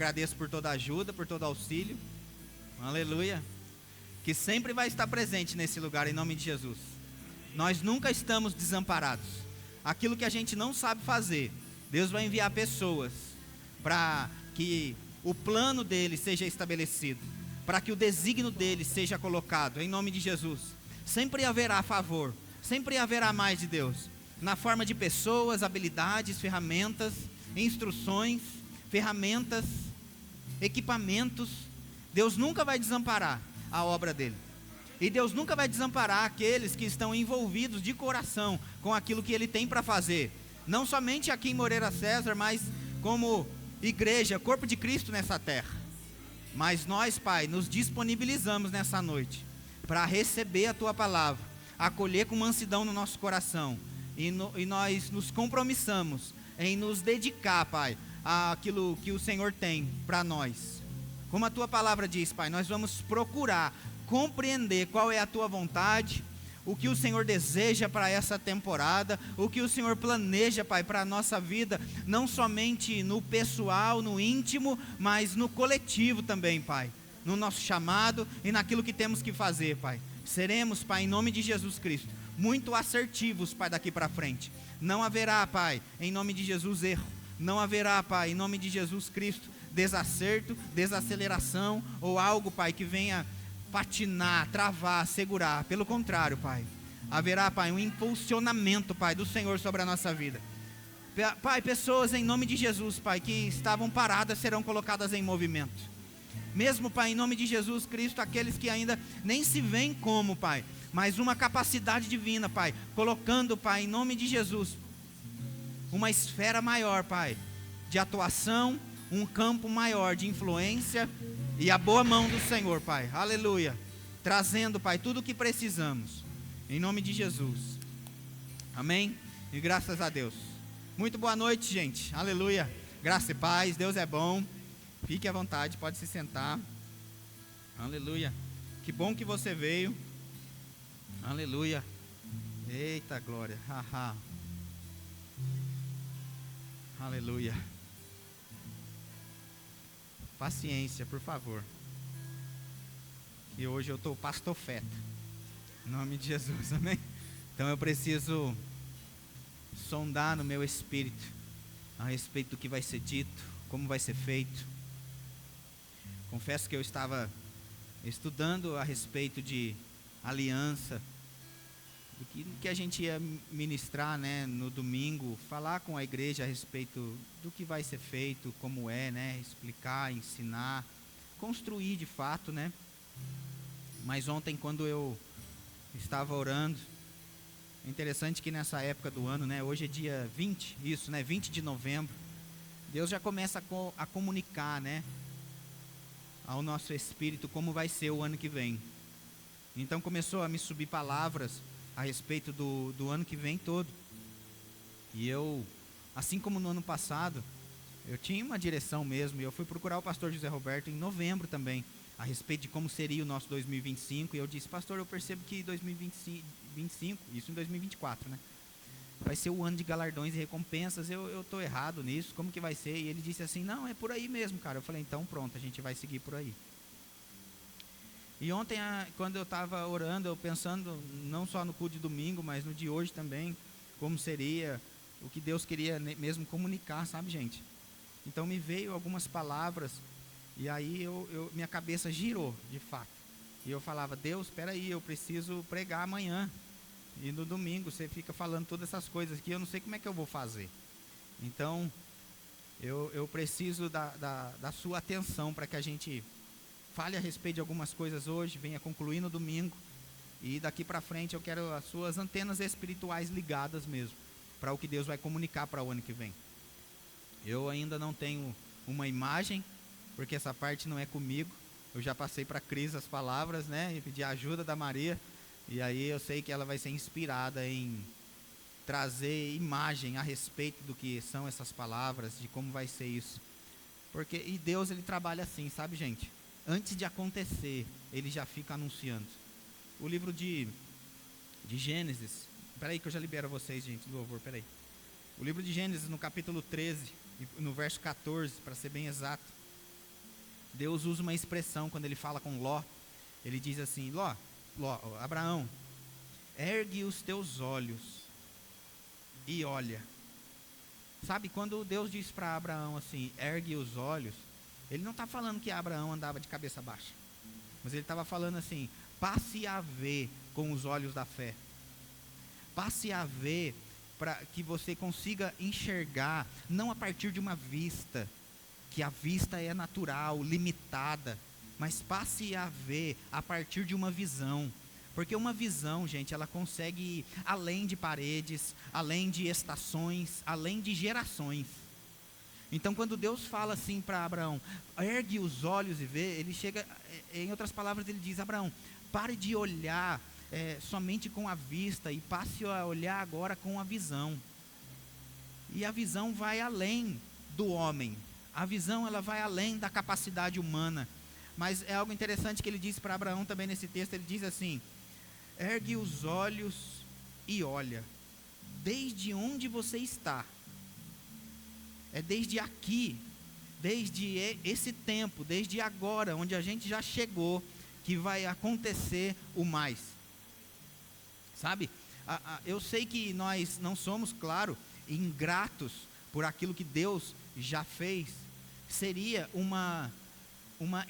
agradeço por toda a ajuda, por todo auxílio. Aleluia. Que sempre vai estar presente nesse lugar, em nome de Jesus. Nós nunca estamos desamparados. Aquilo que a gente não sabe fazer, Deus vai enviar pessoas para que o plano dele seja estabelecido, para que o desígnio dele seja colocado, em nome de Jesus. Sempre haverá favor, sempre haverá mais de Deus, na forma de pessoas, habilidades, ferramentas, instruções, ferramentas, equipamentos. Deus nunca vai desamparar a obra dele. E Deus nunca vai desamparar aqueles que estão envolvidos de coração com aquilo que ele tem para fazer. Não somente aqui em Moreira César, mas como igreja, corpo de Cristo nessa terra. Mas nós, Pai, nos disponibilizamos nessa noite para receber a Tua palavra, acolher com mansidão no nosso coração. E nós nos compromissamos em nos dedicar, Pai, àquilo que o Senhor tem para nós. Como a Tua palavra diz, Pai, nós vamos procurar compreender qual é a Tua vontade, o que o Senhor deseja para essa temporada, o que o Senhor planeja, Pai, para a nossa vida, não somente no pessoal, no íntimo, mas no coletivo também, Pai, no nosso chamado e naquilo que temos que fazer, Pai. Seremos, Pai, em nome de Jesus Cristo, muito assertivos, Pai, daqui para frente. Não haverá, Pai, em nome de Jesus, erro. Não haverá, Pai, em nome de Jesus Cristo, desacerto, desaceleração ou algo, Pai, que venha patinar, travar, segurar. Pelo contrário, Pai, haverá, Pai, um impulsionamento, Pai, do Senhor sobre a nossa vida. Pai, pessoas em nome de Jesus, Pai, que estavam paradas serão colocadas em movimento. Mesmo, Pai, em nome de Jesus Cristo, aqueles que ainda nem se veem como, Pai, mas uma capacidade divina, Pai, colocando, Pai, em nome de Jesus, uma esfera maior, Pai, de atuação, um campo maior de influência e a boa mão do Senhor, Pai, aleluia, trazendo, Pai, tudo o que precisamos, em nome de Jesus, amém, e graças a Deus. Muito boa noite, gente, aleluia, graça e paz, Deus é bom, fique à vontade, pode se sentar, aleluia, que bom que você veio, aleluia, eita glória, haha, aleluia. Paciência, por favor. E hoje eu estou pastofeta. Em nome de Jesus, amém? Então eu preciso sondar no meu espírito a respeito do que vai ser dito, como vai ser feito. Confesso que eu estava estudando a respeito de aliança, do que a gente ia ministrar, né, no domingo, falar com a igreja a respeito do que vai ser feito, como é, né, explicar, ensinar, construir de fato, né. Mas ontem, quando eu estava orando, é interessante que nessa época do ano, né, hoje é dia 20, isso, né, 20 de novembro, Deus já começa a comunicar, né, ao nosso espírito como vai ser o ano que vem. Então começou a me subir palavras a respeito do ano que vem todo. E eu, assim como no ano passado, eu tinha uma direção mesmo, e eu fui procurar o pastor José Roberto em novembro também, a respeito de como seria o nosso 2025, e eu disse, pastor, eu percebo que 2025, isso em 2024, né, vai ser o ano de galardões e recompensas, eu estou errado nisso, como que vai ser? E ele disse assim, não, é por aí mesmo, cara. Eu falei, então pronto, a gente vai seguir por aí. E ontem, quando eu estava orando, eu pensando não só no culto de domingo, mas no de hoje também, como seria, o que Deus queria mesmo comunicar, sabe, gente? Então me veio algumas palavras, e aí minha cabeça girou, de fato. E eu falava, Deus, espera aí, eu preciso pregar amanhã. E no domingo você fica falando todas essas coisas aqui, eu não sei como é que eu vou fazer. Então, eu preciso da sua atenção para que a gente fale a respeito de algumas coisas hoje, venha concluir no domingo, e daqui para frente eu quero as suas antenas espirituais ligadas mesmo, para o que Deus vai comunicar para o ano que vem. Eu ainda não tenho uma imagem, porque essa parte não é comigo, eu já passei para a Cris as palavras, né, e pedi a ajuda da Maria, e aí eu sei que ela vai ser inspirada em trazer imagem a respeito do que são essas palavras, de como vai ser isso, e Deus, ele trabalha assim, sabe, gente? Antes de acontecer, ele já fica anunciando. O livro de Gênesis, peraí que eu já libero vocês, gente, do louvor, peraí. O livro de Gênesis, no capítulo 13, no verso 14, para ser bem exato, Deus usa uma expressão quando ele fala com Ló. Ele diz assim: Ló, Abraão, ergue os teus olhos e olha. Sabe, quando Deus diz para Abraão assim, ergue os olhos, ele não está falando que Abraão andava de cabeça baixa, mas ele estava falando assim, passe a ver com os olhos da fé. Passe a ver para que você consiga enxergar, não a partir de uma vista, que a vista é natural, limitada, mas passe a ver a partir de uma visão. Porque uma visão, gente, ela consegue ir além de paredes, além de estações, além de gerações. Então, quando Deus fala assim para Abraão, ergue os olhos e vê, ele chega, em outras palavras, ele diz: Abraão, pare de olhar somente com a vista e passe a olhar agora com a visão. E a visão vai além do homem. A visão, ela vai além da capacidade humana. Mas é algo interessante que ele diz para Abraão também nesse texto. Ele diz assim: ergue os olhos e olha, desde onde você está. É desde aqui, desde esse tempo, desde agora, onde a gente já chegou, que vai acontecer o mais. Sabe, eu sei que nós não somos, claro, ingratos por aquilo que Deus já fez. Seria uma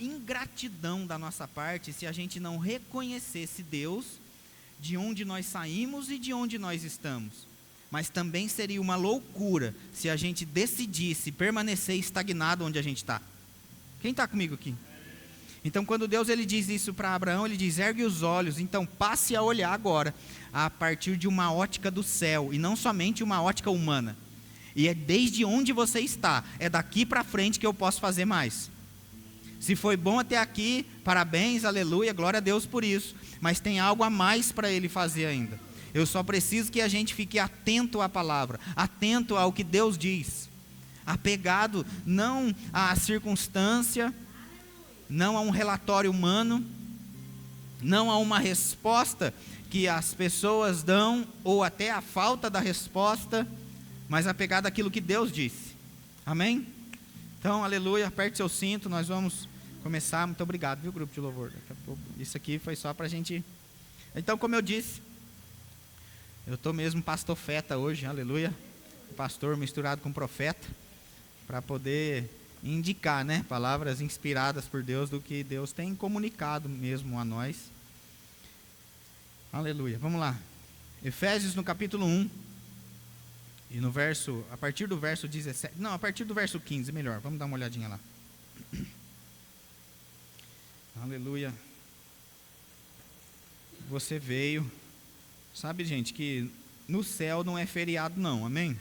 ingratidão da nossa parte se a gente não reconhecesse Deus de onde nós saímos e de onde nós estamos. Mas também seria uma loucura se a gente decidisse permanecer estagnado onde a gente está. Quem está comigo aqui? Então, quando Deus ele diz isso para Abraão, ele diz: ergue os olhos, então passe a olhar agora a partir de uma ótica do céu e não somente uma ótica humana. E é desde onde você está, é daqui para frente que eu posso fazer mais. Se foi bom até aqui, parabéns, aleluia, glória a Deus por isso. Mas tem algo a mais para ele fazer ainda. Eu só preciso que a gente fique atento à palavra, atento ao que Deus diz, apegado não à circunstância, não a um relatório humano, não a uma resposta que as pessoas dão, ou até a falta da resposta, mas apegado àquilo que Deus disse. Amém? Então, aleluia, aperte seu cinto, nós vamos começar. Muito obrigado, viu, grupo de louvor? Daqui a pouco, isso aqui foi só para a gente... Então, como eu disse, eu estou mesmo pastofeta hoje, aleluia, pastor misturado com profeta, para poder indicar, né, palavras inspiradas por Deus do que Deus tem comunicado mesmo a nós. Aleluia, vamos lá. Efésios no capítulo 1, e no verso, a partir do verso 17, não, a partir do verso 15, melhor, vamos dar uma olhadinha lá. Aleluia. Você veio, sabe, gente, que no céu não é feriado não, amém?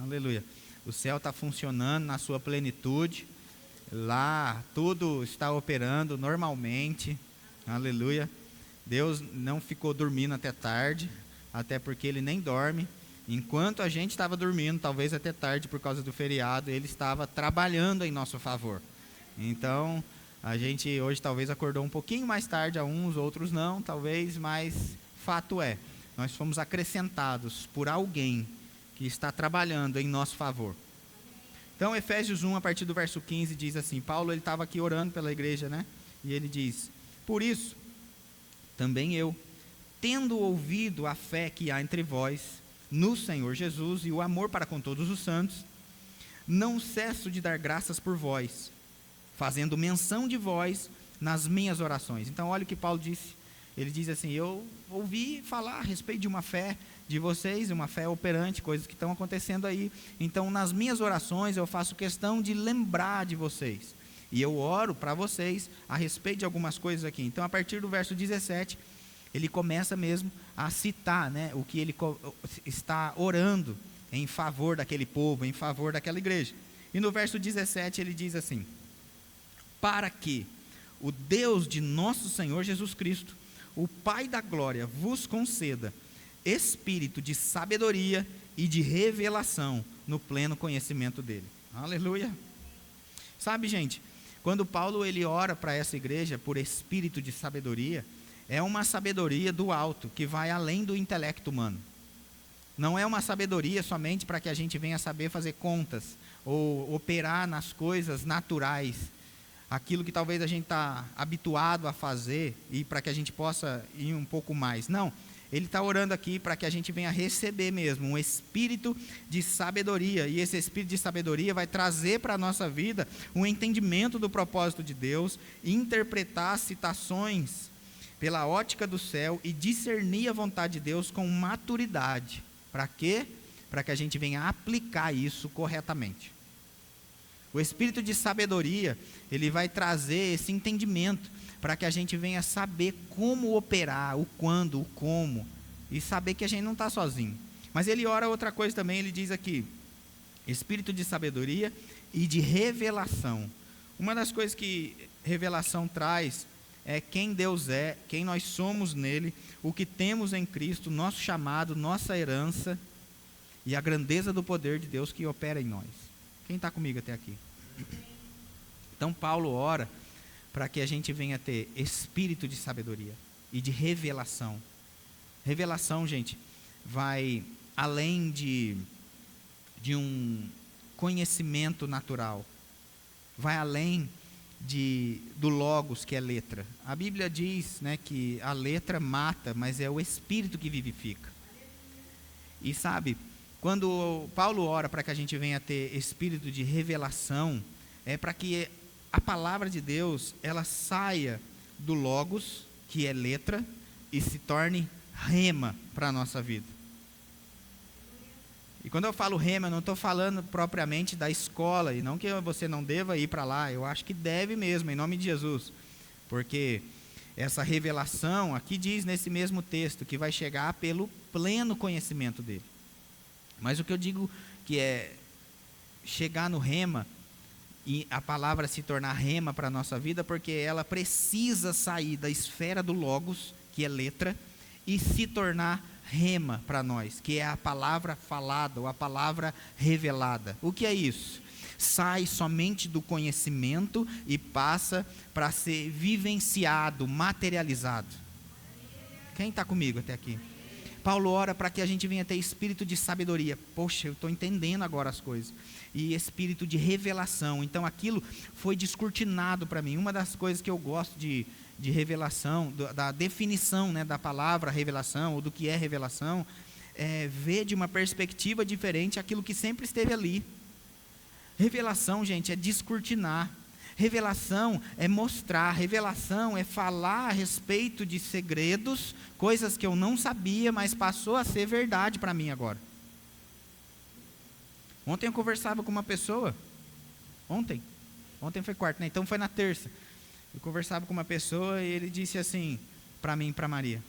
Aleluia. O céu está funcionando na sua plenitude, lá tudo está operando normalmente, aleluia. Deus não ficou dormindo até tarde, até porque Ele nem dorme. Enquanto a gente estava dormindo, talvez até tarde por causa do feriado, Ele estava trabalhando em nosso favor. Então, a gente hoje talvez acordou um pouquinho mais tarde, a uns, outros não, talvez, mas fato é, nós fomos acrescentados por alguém que está trabalhando em nosso favor. Então, Efésios 1, a partir do verso 15, diz assim, Paulo ele estava aqui orando pela igreja, né? E ele diz: por isso, também eu, tendo ouvido a fé que há entre vós, no Senhor Jesus, e o amor para com todos os santos, não cesso de dar graças por vós, fazendo menção de vós nas minhas orações. Então, olha o que Paulo disse. Ele diz assim: eu ouvi falar a respeito de uma fé de vocês, uma fé operante, coisas que estão acontecendo aí. Então, nas minhas orações, eu faço questão de lembrar de vocês. E eu oro para vocês a respeito de algumas coisas aqui. Então, a partir do verso 17, ele começa mesmo a citar, né, o que ele está orando em favor daquele povo, em favor daquela igreja. E no verso 17, ele diz assim: para que o Deus de nosso Senhor Jesus Cristo, o Pai da glória, vos conceda espírito de sabedoria e de revelação no pleno conhecimento dele. Aleluia. Sabe, gente, quando Paulo ele ora para essa igreja por espírito de sabedoria, é uma sabedoria do alto, que vai além do intelecto humano. Não é uma sabedoria somente para que a gente venha saber fazer contas, ou operar nas coisas naturais. aquilo que talvez a gente está habituado a fazer e para que a gente possa ir um pouco mais. Não, ele está orando aqui para que a gente venha receber mesmo um espírito de sabedoria, e esse espírito de sabedoria vai trazer para a nossa vida um entendimento do propósito de Deus, interpretar citações pela ótica do céu e discernir a vontade de Deus com maturidade. Para quê? Para que a gente venha aplicar isso corretamente. O espírito de sabedoria, ele vai trazer esse entendimento para que a gente venha saber como operar, o quando, o como, e saber que a gente não está sozinho. Mas ele ora outra coisa também, ele diz aqui, espírito de sabedoria e de revelação. Uma das coisas que revelação traz é quem Deus é, quem nós somos nele, o que temos em Cristo, nosso chamado, nossa herança e a grandeza do poder de Deus que opera em nós. Quem está comigo até aqui? Então Paulo ora para que a gente venha ter espírito de sabedoria e de revelação. Revelação, gente, vai além de um conhecimento natural, vai além do logos, que é letra. A Bíblia diz, né, que a letra mata, mas é o espírito que vivifica. E sabe, quando Paulo ora para que a gente venha ter espírito de revelação, é para que a palavra de Deus, ela saia do logos, que é letra, e se torne rema para a nossa vida. E quando eu falo rema, eu não estou falando propriamente da escola, e não que você não deva ir para lá, eu acho que deve mesmo, em nome de Jesus. Porque essa revelação, aqui diz nesse mesmo texto, que vai chegar pelo pleno conhecimento dele. Mas o que eu digo que é chegar no rema, e a palavra se tornar rema para a nossa vida, porque ela precisa sair da esfera do logos, que é letra, e se tornar rema para nós, que é a palavra falada, ou a palavra revelada. O que é isso? Sai somente do conhecimento e passa para ser vivenciado, materializado. Quem está comigo até aqui? Paulo ora para que a gente venha ter espírito de sabedoria. Poxa, eu estou entendendo agora as coisas. E espírito de revelação. Então aquilo foi descortinado para mim. Uma das coisas que eu gosto de revelação, da definição, né, da palavra revelação, ou do que é revelação, é ver de uma perspectiva diferente aquilo que sempre esteve ali. Revelação, gente, é descortinar. Revelação é mostrar, revelação é falar a respeito de segredos, coisas que eu não sabia, mas passou a ser verdade para mim agora. Ontem eu conversava com uma pessoa, ontem foi quarta, né? Então foi na terça. Eu conversava com uma pessoa e ele disse assim, para mim e para Maria: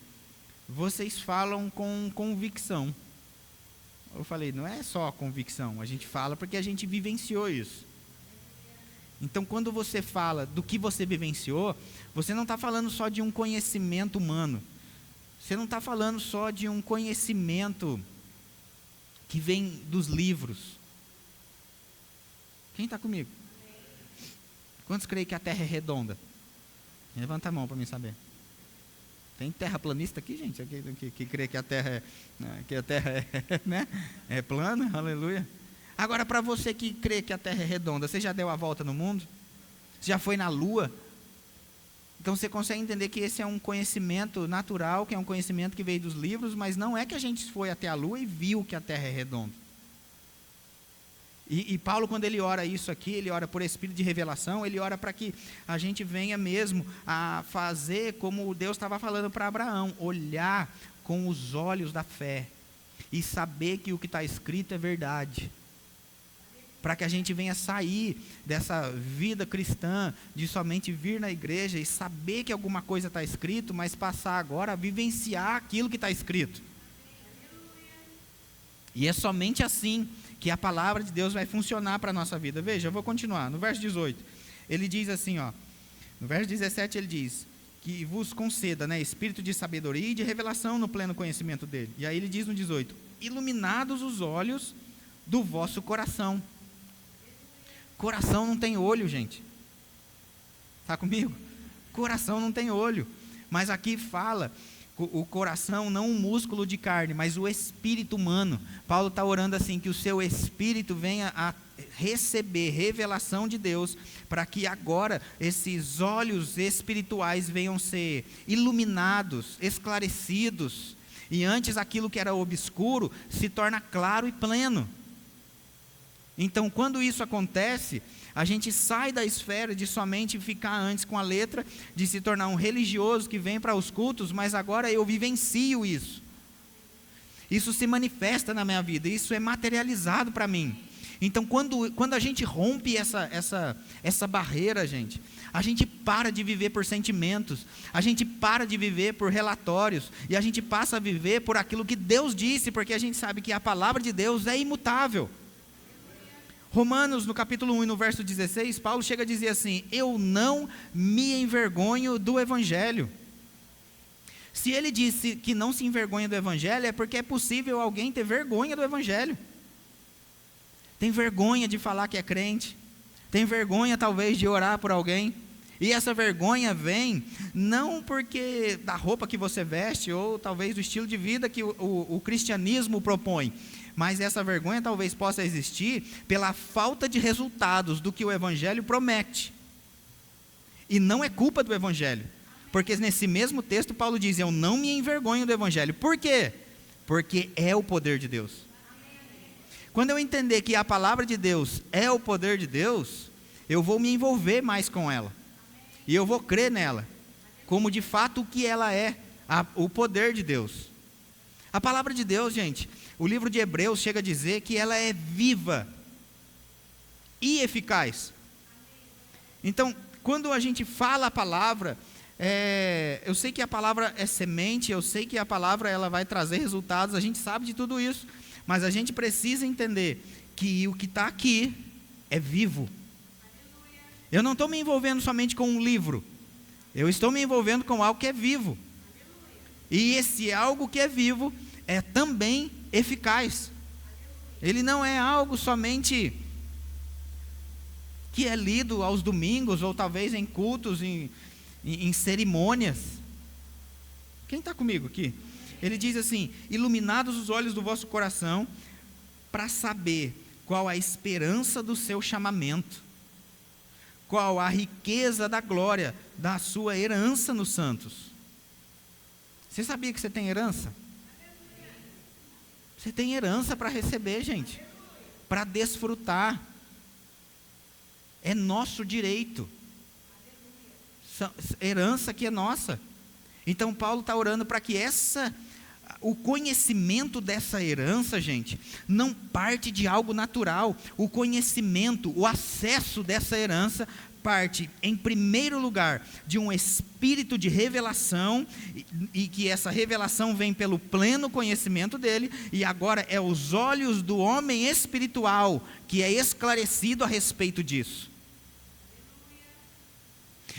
vocês falam com convicção. Eu falei, não é só convicção, a gente fala porque a gente vivenciou isso. Então, quando você fala do que você vivenciou, você não está falando só de um conhecimento humano. Você não está falando só de um conhecimento que vem dos livros. Quem está comigo? Quantos creem que a Terra é redonda? Levanta a mão para mim saber. Tem terraplanista aqui, gente? Que crê que a Terra né, é plana? Aleluia. Agora, para você que crê que a Terra é redonda, você já deu a volta no mundo? Você já foi na Lua? Então você consegue entender que esse é um conhecimento natural, que é um conhecimento que veio dos livros, mas não é que a gente foi até a Lua e viu que a Terra é redonda. E Paulo, quando ele ora isso aqui, ele ora por espírito de revelação, ele ora para que a gente venha mesmo a fazer como Deus estava falando para Abraão, olhar com os olhos da fé e saber que o que está escrito é verdade. Para que a gente venha sair dessa vida cristã, de somente vir na igreja e saber que alguma coisa está escrito, mas passar agora a vivenciar aquilo que está escrito. E é somente assim que a palavra de Deus vai funcionar para a nossa vida. Veja, eu vou continuar. No verso 18, ele diz assim, ó, no verso 17 ele diz, que vos conceda, né, espírito de sabedoria e de revelação no pleno conhecimento dele. E aí ele diz no 18, iluminados os olhos do vosso coração. Coração não tem olho, gente. Está comigo? Coração não tem olho. Mas aqui fala o coração, não um músculo de carne, mas o espírito humano. Paulo está orando assim, que o seu espírito venha a receber revelação de Deus, para que agora esses olhos espirituais venham ser iluminados, esclarecidos, e antes aquilo que era obscuro se torna claro e pleno. Então, quando isso acontece, a gente sai da esfera de somente ficar antes com a letra, de se tornar um religioso que vem para os cultos, mas agora eu vivencio isso. Isso se manifesta na minha vida, isso é materializado para mim. Então, quando a gente rompe essa barreira, gente, a gente para de viver por sentimentos, a gente para de viver por relatórios, e a gente passa a viver por aquilo que Deus disse, porque a gente sabe que a palavra de Deus é imutável. Romanos, no capítulo 1 e no verso 16, Paulo chega a dizer assim: eu não me envergonho do Evangelho. Se ele disse que não se envergonha do Evangelho, é porque é possível alguém ter vergonha do Evangelho. Tem vergonha de falar que é crente, tem vergonha talvez de orar por alguém, e essa vergonha vem não porque da roupa que você veste, ou talvez do estilo de vida que o cristianismo propõe, mas essa vergonha talvez possa existir pela falta de resultados do que o Evangelho promete, e não é culpa do Evangelho, porque nesse mesmo texto Paulo diz: eu não me envergonho do Evangelho. Por quê? Porque é o poder de Deus. Quando eu entender que a palavra de Deus é o poder de Deus, eu vou me envolver mais com ela, e eu vou crer nela, como de fato o que ela é, o poder de Deus. A palavra de Deus, gente, o livro de Hebreus chega a dizer que ela é viva e eficaz. Então, quando a gente fala a palavra, eu sei que a palavra é semente, eu sei que a palavra ela vai trazer resultados, a gente sabe de tudo isso, mas a gente precisa entender que o que está aqui é vivo. Eu não estou me envolvendo somente com um livro, eu estou me envolvendo com algo que é vivo. E esse algo que é vivo é também eficaz. Ele não é algo somente que é lido aos domingos, ou talvez em cultos, em cerimônias. Quem está comigo aqui? Ele diz assim: iluminados os olhos do vosso coração, para saber qual a esperança do seu chamamento, qual a riqueza da glória da sua herança nos santos. Você sabia que você tem herança? Você tem herança para receber, gente, para desfrutar. É nosso direito. Herança que é nossa. Então Paulo está orando para que o conhecimento dessa herança, gente, não parte de algo natural. O conhecimento, o acesso dessa herança parte, em primeiro lugar, de um espírito de revelação, e que essa revelação vem pelo pleno conhecimento dele, e agora é os olhos do homem espiritual que é esclarecido a respeito disso.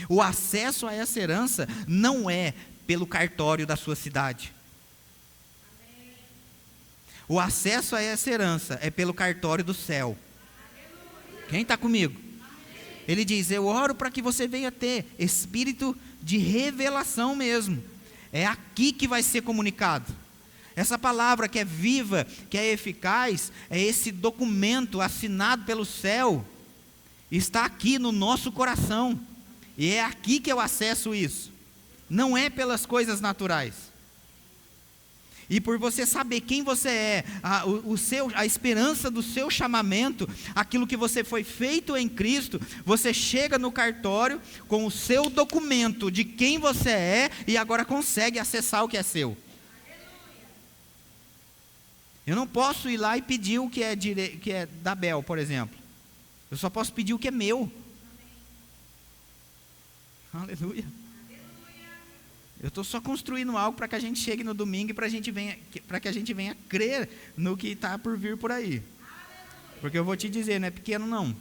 O acesso a essa herança não é pelo cartório da sua cidade. O acesso a essa herança é pelo cartório do céu. Quem está comigo? Ele diz: eu oro para que você venha ter espírito de revelação mesmo. É aqui que vai ser comunicado. Essa palavra que é viva, que é eficaz, é esse documento assinado pelo céu. Está aqui no nosso coração. E é aqui que eu acesso isso. Não é pelas coisas naturais. E por você saber quem você é, a esperança do seu chamamento, aquilo que você foi feito em Cristo, você chega no cartório com o seu documento de quem você é, e agora consegue acessar o que é seu. Eu não posso ir lá e pedir o que é da Bel, por exemplo. Eu só posso pedir o que é meu. Aleluia. Eu estou só construindo algo para que a gente chegue no domingo e para que a gente venha crer no que está por vir por aí. Porque eu vou te dizer, não é pequeno não.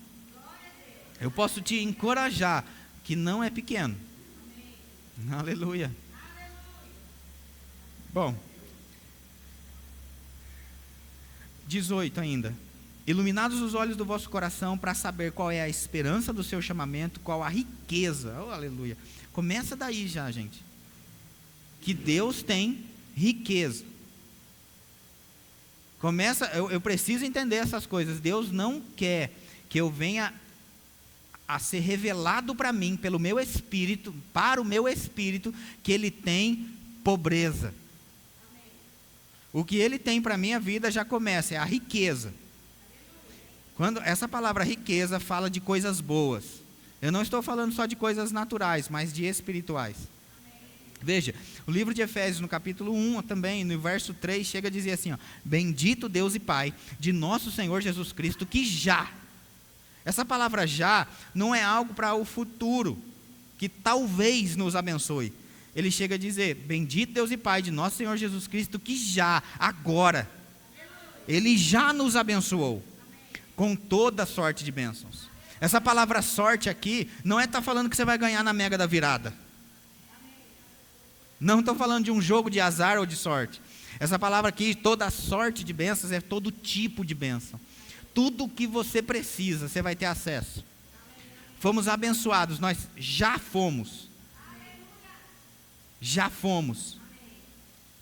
Eu posso te encorajar que não é pequeno. Aleluia. Bom, 18 ainda. Iluminados os olhos do vosso coração para saber qual é a esperança do seu chamamento, qual a riqueza. Oh, aleluia. Começa daí já, gente. que Deus tem riqueza. Eu preciso entender essas coisas. Deus não quer que eu venha a ser revelado para mim, pelo meu espírito, para o meu espírito, que Ele tem pobreza. O que Ele tem para a minha vida já começa, é a riqueza. Quando essa palavra riqueza fala de coisas boas. Eu não estou falando só de coisas naturais, mas de espirituais. Veja, o livro de Efésios, no capítulo 1 também, no verso 3, chega a dizer assim, ó, bendito Deus e Pai de nosso Senhor Jesus Cristo, que já. Essa palavra já não é algo para o futuro, que talvez nos abençoe. Ele chega a dizer, bendito Deus e Pai de nosso Senhor Jesus Cristo, que já, agora, Ele já nos abençoou com toda sorte de bênçãos. Essa palavra sorte aqui, não é estar falando que você vai ganhar na mega da virada. Não estou falando de um jogo de azar ou de sorte. Essa palavra aqui, toda sorte de bênçãos, é todo tipo de bênção. Tudo o que você precisa, você vai ter acesso. Fomos abençoados, nós já fomos. Já fomos.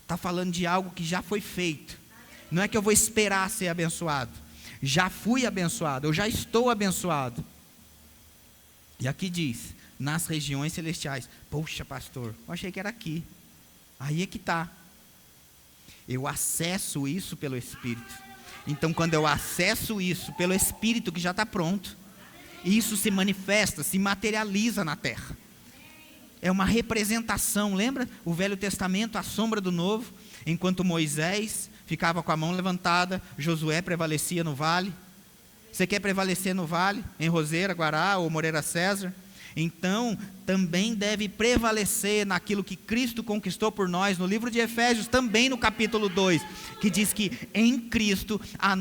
Está falando de algo que já foi feito. Não é que eu vou esperar ser abençoado. Já fui abençoado, eu já estou abençoado. E aqui diz, nas regiões celestiais. Poxa, pastor, eu achei que era aqui. Aí é que está. Eu acesso isso pelo Espírito. Então, quando eu acesso isso pelo Espírito que já está pronto, isso se manifesta, se materializa na terra. É uma representação, lembra? O Velho Testamento, a sombra do Novo. Enquanto Moisés ficava com a mão levantada, Josué prevalecia no vale. Você quer prevalecer no vale? Em Roseira, Guará ou Moreira César? Então, também deve prevalecer naquilo que Cristo conquistou por nós, no livro de Efésios, também no capítulo 2, que diz que em Cristo, a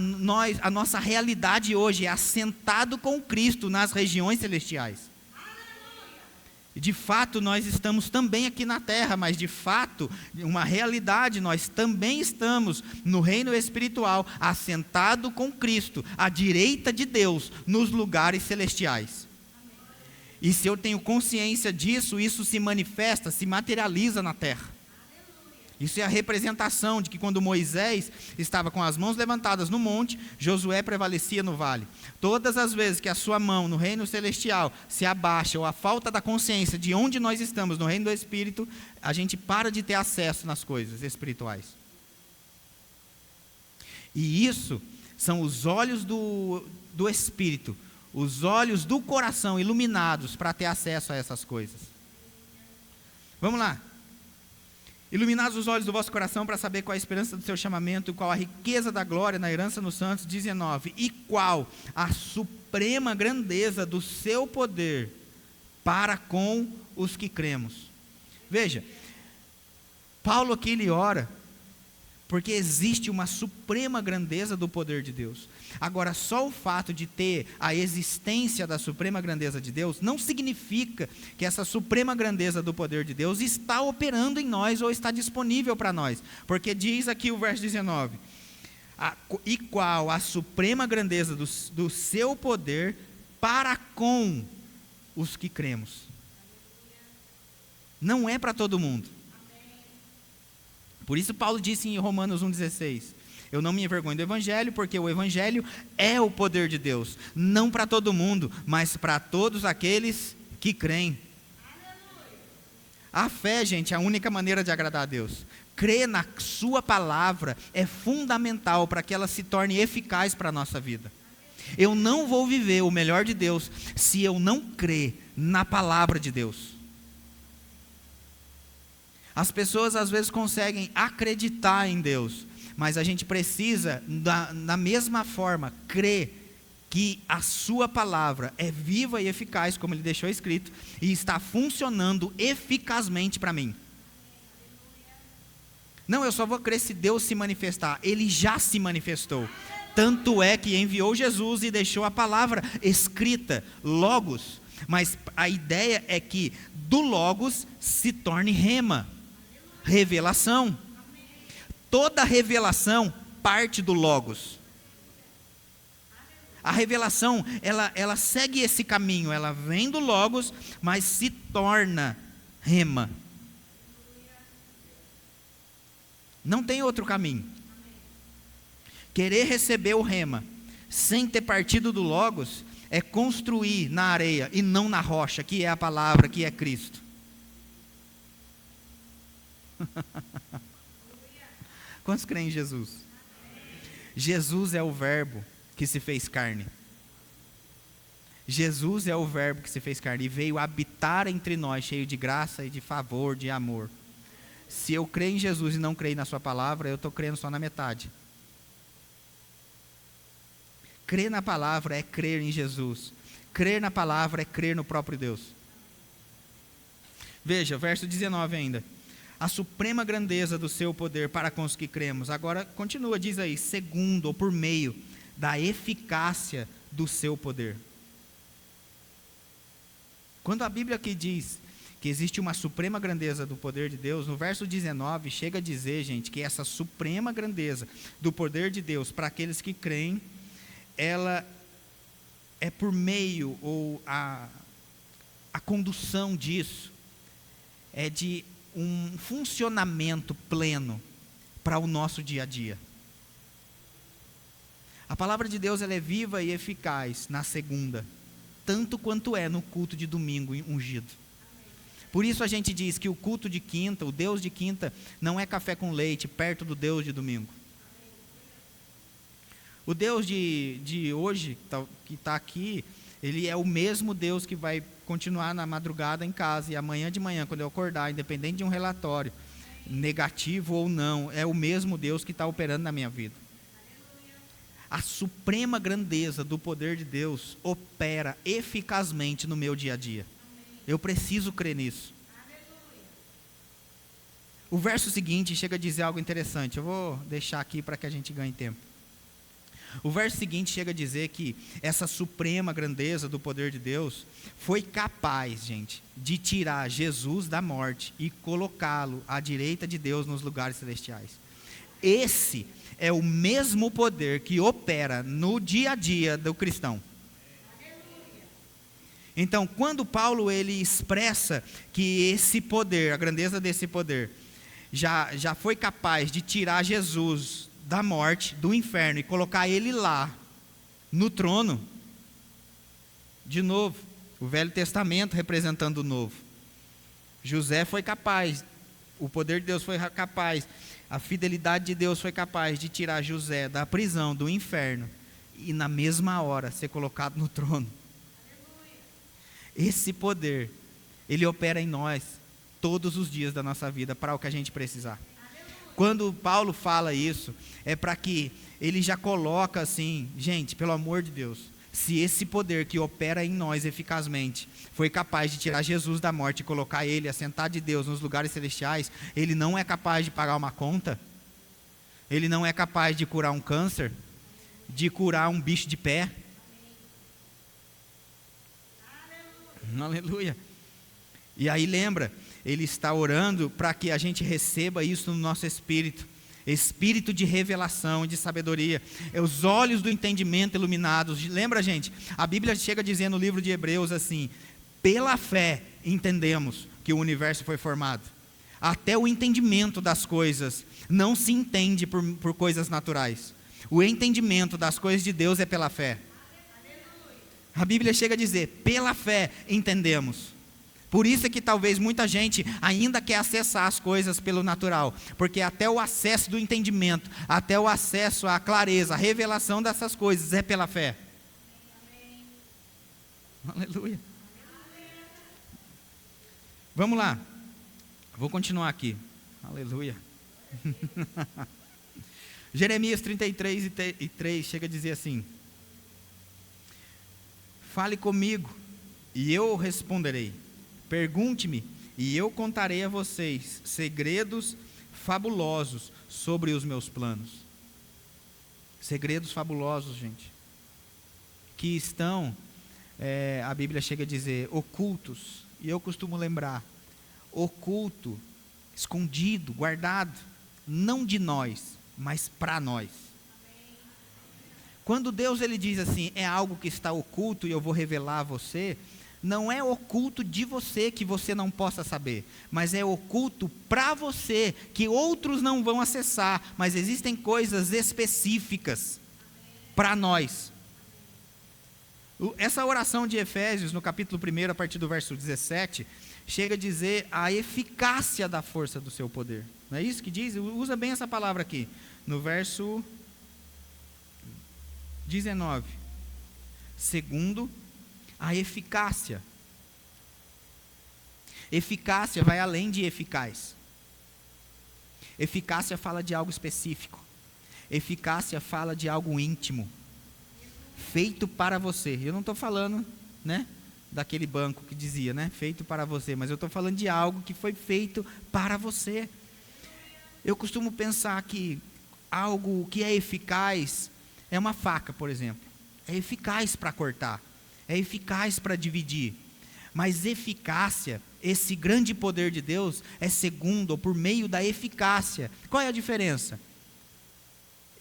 nossa realidade hoje é assentado com Cristo nas regiões celestiais. E de fato, nós estamos também aqui na terra, mas de fato, uma realidade, nós também estamos no reino espiritual, assentado com Cristo, à direita de Deus, nos lugares celestiais. E se eu tenho consciência disso, isso se manifesta, se materializa na terra. Isso é a representação de que quando Moisés estava com as mãos levantadas no monte, Josué prevalecia no vale. Todas as vezes que a sua mão no reino celestial se abaixa, ou a falta da consciência de onde nós estamos no reino do Espírito, a gente para de ter acesso nas coisas espirituais. E isso são os olhos do Espírito, os olhos do coração iluminados para ter acesso a essas coisas. Vamos lá. Iluminados os olhos do vosso coração para saber qual a esperança do seu chamamento, qual a riqueza da glória na herança nos santos, 19. E qual a suprema grandeza do seu poder para com os que cremos. Veja, Paulo aqui ele ora, porque existe uma suprema grandeza do poder de Deus. Agora, só o fato de ter a existência da suprema grandeza de Deus, não significa que essa suprema grandeza do poder de Deus está operando em nós ou está disponível para nós. Porque diz aqui o verso 19, e qual a suprema grandeza do seu poder para com os que cremos. Não é para todo mundo. Por isso Paulo disse em Romanos 1,16, eu não me envergonho do Evangelho, porque o Evangelho é o poder de Deus, não para todo mundo, mas para todos aqueles que creem. A fé, gente, é a única maneira de agradar a Deus. Crer na sua palavra é fundamental para que ela se torne eficaz para a nossa vida. Eu não vou viver o melhor de Deus se eu não crer na palavra de Deus. As pessoas às vezes conseguem acreditar em Deus, mas a gente precisa, da mesma forma, crer que a sua palavra é viva e eficaz, como ele deixou escrito, e está funcionando eficazmente para mim. Não, eu só vou crer se Deus se manifestar. Ele já se manifestou. Tanto é que enviou Jesus e deixou a palavra escrita, Logos. Mas a ideia é que do Logos se torne rema. Revelação. Toda revelação parte do Logos. A revelação, ela segue esse caminho, ela vem do Logos, mas se torna rema. Não tem outro caminho. Querer receber o rema sem ter partido do Logos é construir na areia e não na rocha, que é a palavra, que é Cristo. Quantos creem em Jesus? Jesus é o verbo que se fez carne. Jesus é o verbo que se fez carne e veio habitar entre nós, cheio de graça e de favor, de amor. Se eu creio em Jesus e não creio na sua palavra, eu estou crendo só na metade. Crer na palavra é crer em Jesus. Crer na palavra é crer no próprio Deus. Veja, verso 19 ainda. A suprema grandeza do seu poder para com os que cremos. Agora continua, diz aí, segundo ou por meio da eficácia do seu poder. Quando a Bíblia aqui diz que existe uma suprema grandeza do poder de Deus, no verso 19 chega a dizer, gente, que essa suprema grandeza do poder de Deus para aqueles que creem, ela é por meio, ou a condução disso, é de um funcionamento pleno para o nosso dia a dia. A palavra de Deus ela é viva e eficaz na segunda, tanto quanto é no culto de domingo ungido. Por isso a gente diz que o culto de quinta, o Deus de quinta, não é café com leite perto do Deus de domingo. O Deus de hoje, que está aqui, ele é o mesmo Deus que vai continuar na madrugada em casa, e amanhã de manhã, quando eu acordar, independente de um relatório, negativo ou não, é o mesmo Deus que está operando na minha vida. A suprema grandeza do poder de Deus opera eficazmente no meu dia a dia. Eu preciso crer nisso. O verso seguinte chega a dizer algo interessante. Eu vou deixar aqui para que a gente ganhe tempo. O verso seguinte chega a dizer que essa suprema grandeza do poder de Deus foi capaz, gente, de tirar Jesus da morte e colocá-lo à direita de Deus nos lugares celestiais. Esse é o mesmo poder que opera no dia a dia do cristão. Então, quando Paulo ele expressa que esse poder, a grandeza desse poder, já foi capaz de tirar Jesus da morte, do inferno, e colocar ele lá, no trono, de novo, o Velho Testamento representando o Novo. José foi capaz, o poder de Deus foi capaz, a fidelidade de Deus foi capaz de tirar José da prisão, do inferno, e na mesma hora ser colocado no trono. Esse poder, ele opera em nós, todos os dias da nossa vida, para o que a gente precisar. Quando Paulo fala isso, é para que ele já coloca assim, gente, pelo amor de Deus, se esse poder que opera em nós eficazmente foi capaz de tirar Jesus da morte e colocar ele, assentar de Deus nos lugares celestiais, ele não é capaz de pagar uma conta, ele não é capaz de curar um câncer, de curar um bicho de pé. Aleluia. E aí lembra, ele está orando para que a gente receba isso no nosso espírito, espírito de revelação, de sabedoria, os olhos do entendimento iluminados. Lembra, gente, a Bíblia chega a dizer no livro de Hebreus assim, pela fé entendemos que o universo foi formado. Até o entendimento das coisas não se entende por coisas naturais. O entendimento das coisas de Deus é pela fé. A Bíblia chega a dizer, pela fé entendemos. Por isso é que talvez muita gente ainda quer acessar as coisas pelo natural, porque até o acesso do entendimento, até o acesso à clareza, à revelação dessas coisas é pela fé. Amém. Aleluia. Vamos lá, vou continuar aqui. Aleluia. Jeremias 33:3 chega a dizer assim, fale comigo e eu responderei. Pergunte-me e eu contarei a vocês segredos fabulosos sobre os meus planos. Segredos fabulosos, gente, que estão, a Bíblia chega a dizer, ocultos. E eu costumo lembrar, oculto, escondido, guardado, não de nós, mas para nós. Quando Deus ele diz assim, é algo que está oculto e eu vou revelar a você, não é oculto de você que você não possa saber, mas é oculto para você que outros não vão acessar, mas existem coisas específicas para nós. Essa oração de Efésios, no capítulo 1, a partir do verso 17, chega a dizer a eficácia da força do seu poder. Não é isso que diz? Usa bem essa palavra aqui, no verso 19. Segundo, a eficácia. Eficácia vai além de eficaz. Eficácia fala de algo específico. Eficácia fala de algo íntimo, feito para você. Eu não estou falando, né, daquele banco que dizia, né, feito para você, mas eu estou falando de algo que foi feito para você. Eu costumo pensar que algo que é eficaz é uma faca, por exemplo. É eficaz para cortar, é eficaz para dividir. Mas eficácia, esse grande poder de Deus, é segundo ou por meio da eficácia. Qual é a diferença?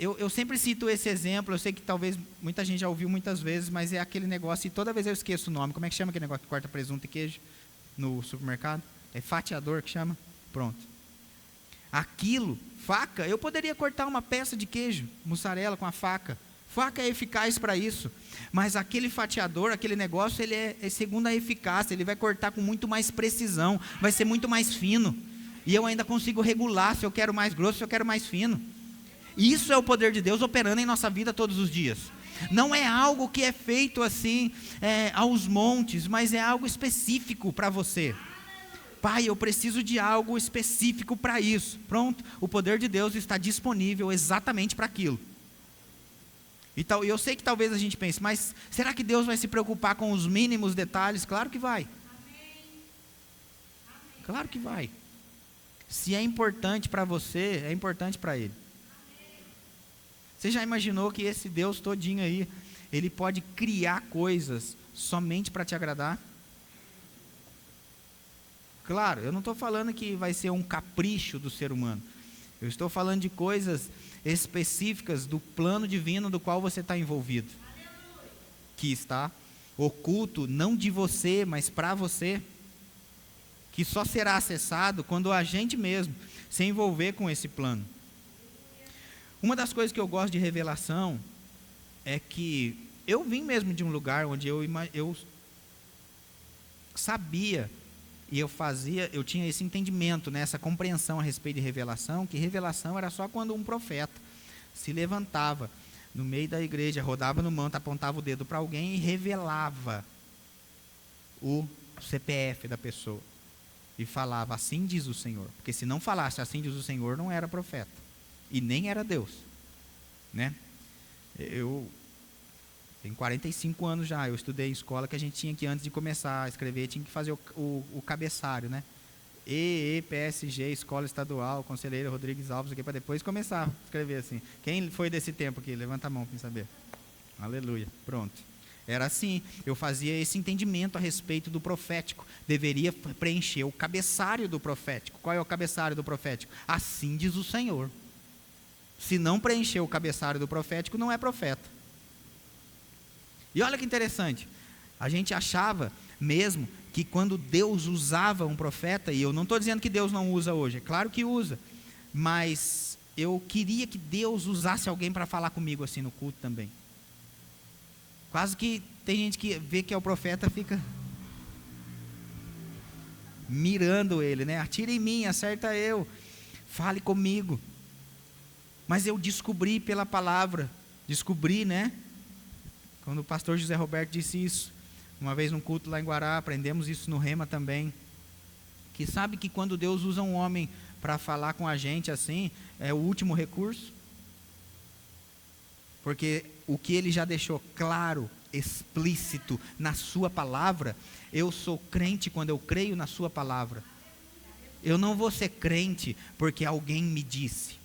Eu sempre cito esse exemplo, eu sei que talvez muita gente já ouviu muitas vezes, mas é aquele negócio, e toda vez eu esqueço o nome. Como é que chama aquele negócio que corta presunto e queijo no supermercado? É fatiador que chama? Pronto. Aquilo, faca, eu poderia cortar uma peça de queijo, mussarela com a faca. Faca é eficaz para isso, mas aquele fatiador, aquele negócio, ele é segundo a eficácia, ele vai cortar com muito mais precisão, vai ser muito mais fino, e eu ainda consigo regular se eu quero mais grosso, se eu quero mais fino. Isso é o poder de Deus operando em nossa vida todos os dias. Não é algo que é feito assim, aos montes, mas é algo específico para você. Pai, eu preciso de algo específico para isso. Pronto, o poder de Deus está disponível exatamente para aquilo. Então, eu sei que talvez a gente pense, mas será que Deus vai se preocupar com os mínimos detalhes? Claro que vai. Claro que vai. Se é importante para você, é importante para Ele. Você já imaginou que esse Deus todinho aí, Ele pode criar coisas somente para te agradar? Claro, eu não estou falando que vai ser um capricho do ser humano. Eu estou falando de coisas específicas do plano divino do qual você está envolvido. Que está oculto, não de você, mas para você. Que só será acessado quando a gente mesmo se envolver com esse plano. Uma das coisas que eu gosto de revelação é que eu vim mesmo de um lugar onde eu sabia e eu tinha esse entendimento, né, essa compreensão a respeito de revelação, que revelação era só quando um profeta se levantava no meio da igreja, rodava no manto, apontava o dedo para alguém e revelava o CPF da pessoa. E falava, assim diz o Senhor. Porque se não falasse assim diz o Senhor, não era profeta. E nem era Deus, né? Eu tenho 45 anos já, eu estudei em escola que a gente tinha que, antes de começar a escrever, tinha que fazer o cabeçário, né? EPSG, Escola Estadual, Conselheiro Rodrigues Alves, aqui para depois começar a escrever assim. Quem foi desse tempo aqui? Levanta a mão para saber. Aleluia, pronto. Era assim, eu fazia esse entendimento a respeito do profético. Deveria preencher o cabeçário do profético. Qual é o cabeçário do profético? Assim diz o Senhor. Se não preencher o cabeçário do profético, não é profeta. E olha que interessante, a gente achava mesmo que quando Deus usava um profeta, e eu não estou dizendo que Deus não usa hoje, é claro que usa, mas eu queria que Deus usasse alguém para falar comigo assim no culto também. Quase que tem gente que vê que é o profeta, fica mirando ele, né? Atira em mim, acerta eu, fale comigo. Mas eu descobri pela palavra, né? Quando o pastor José Roberto disse isso, uma vez num culto lá em Guará, aprendemos isso no Rema também, que sabe que quando Deus usa um homem para falar com a gente assim, é o último recurso, porque o que ele já deixou claro, explícito na sua palavra, eu sou crente quando eu creio na sua palavra, eu não vou ser crente porque alguém me disse.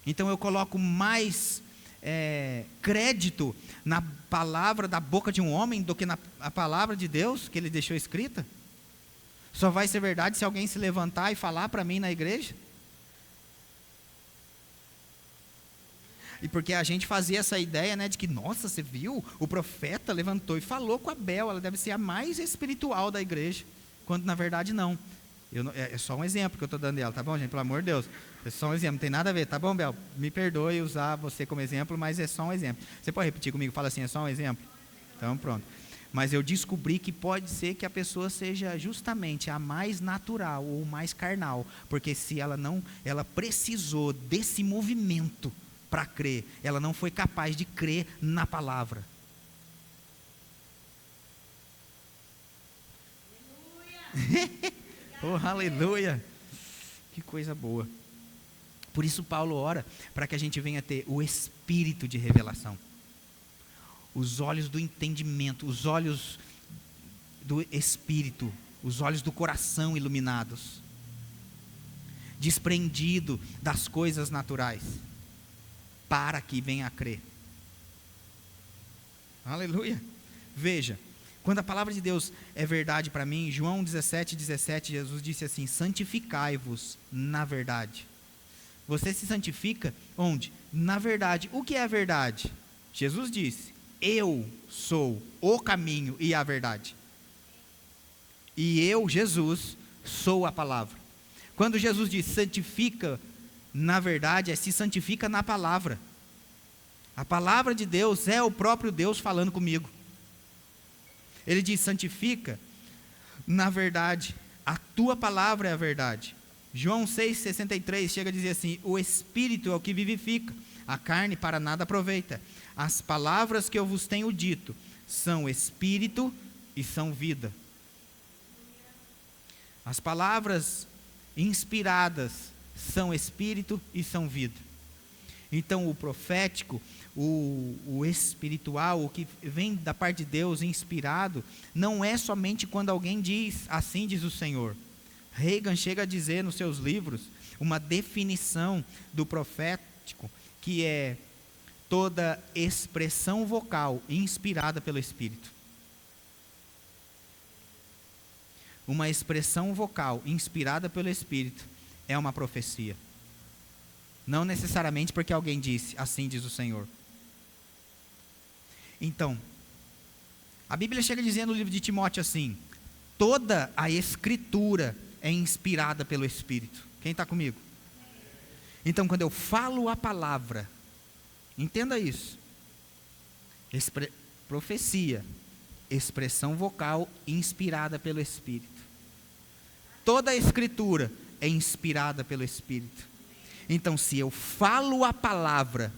Então eu coloco mais crédito na palavra da boca de um homem do que na palavra de Deus que ele deixou escrita. Só vai ser verdade se alguém se levantar e falar para mim na igreja. E porque a gente fazia essa ideia, né, de que, nossa, você viu? O profeta levantou e falou com Abel, ela deve ser a mais espiritual da igreja. Quando na verdade não. É só um exemplo que eu estou dando dela, tá bom, gente? Pelo amor de Deus. É só um exemplo, não tem nada a ver, tá bom, Bel? Me perdoe usar você como exemplo, mas é só um exemplo. Você pode repetir comigo? Fala assim, é só um exemplo? Então pronto. Mas eu descobri que pode ser que a pessoa seja justamente a mais natural ou mais carnal, porque se ela precisou desse movimento para crer, ela não foi capaz de crer na palavra. Oh, aleluia! Que coisa boa. Por isso Paulo ora para que a gente venha ter o espírito de revelação. Os olhos do entendimento, os olhos do espírito, os olhos do coração iluminados, desprendido das coisas naturais, para que venha a crer. Aleluia. Veja, quando a palavra de Deus é verdade para mim, João 17:17, Jesus disse assim: santificai-vos na verdade. Você se santifica onde? Na verdade. O que é a verdade? Jesus disse: eu sou o caminho e a verdade. E eu, Jesus, sou a palavra. Quando Jesus diz santifica, na verdade, se santifica na palavra. A palavra de Deus é o próprio Deus falando comigo. Ele diz santifica, na verdade, a tua palavra é a verdade. João 6,63 chega a dizer assim: o Espírito é o que vivifica, a carne para nada aproveita. As palavras que eu vos tenho dito são Espírito e são vida. As palavras inspiradas são Espírito e são vida. Então o profético, o espiritual, o que vem da parte de Deus inspirado, não é somente quando alguém diz, assim diz o Senhor. Reagan chega a dizer nos seus livros uma definição do profético, que é toda expressão vocal inspirada pelo Espírito. Uma expressão vocal inspirada pelo Espírito é uma profecia. Não necessariamente porque alguém disse, assim diz o Senhor. Então, a Bíblia chega dizendo no livro de Timóteo assim: toda a Escritura é inspirada pelo Espírito. Quem está comigo? Então, quando eu falo a palavra, entenda isso. Profecia, expressão vocal inspirada pelo Espírito. Toda a Escritura é inspirada pelo Espírito. Então, se eu falo a palavra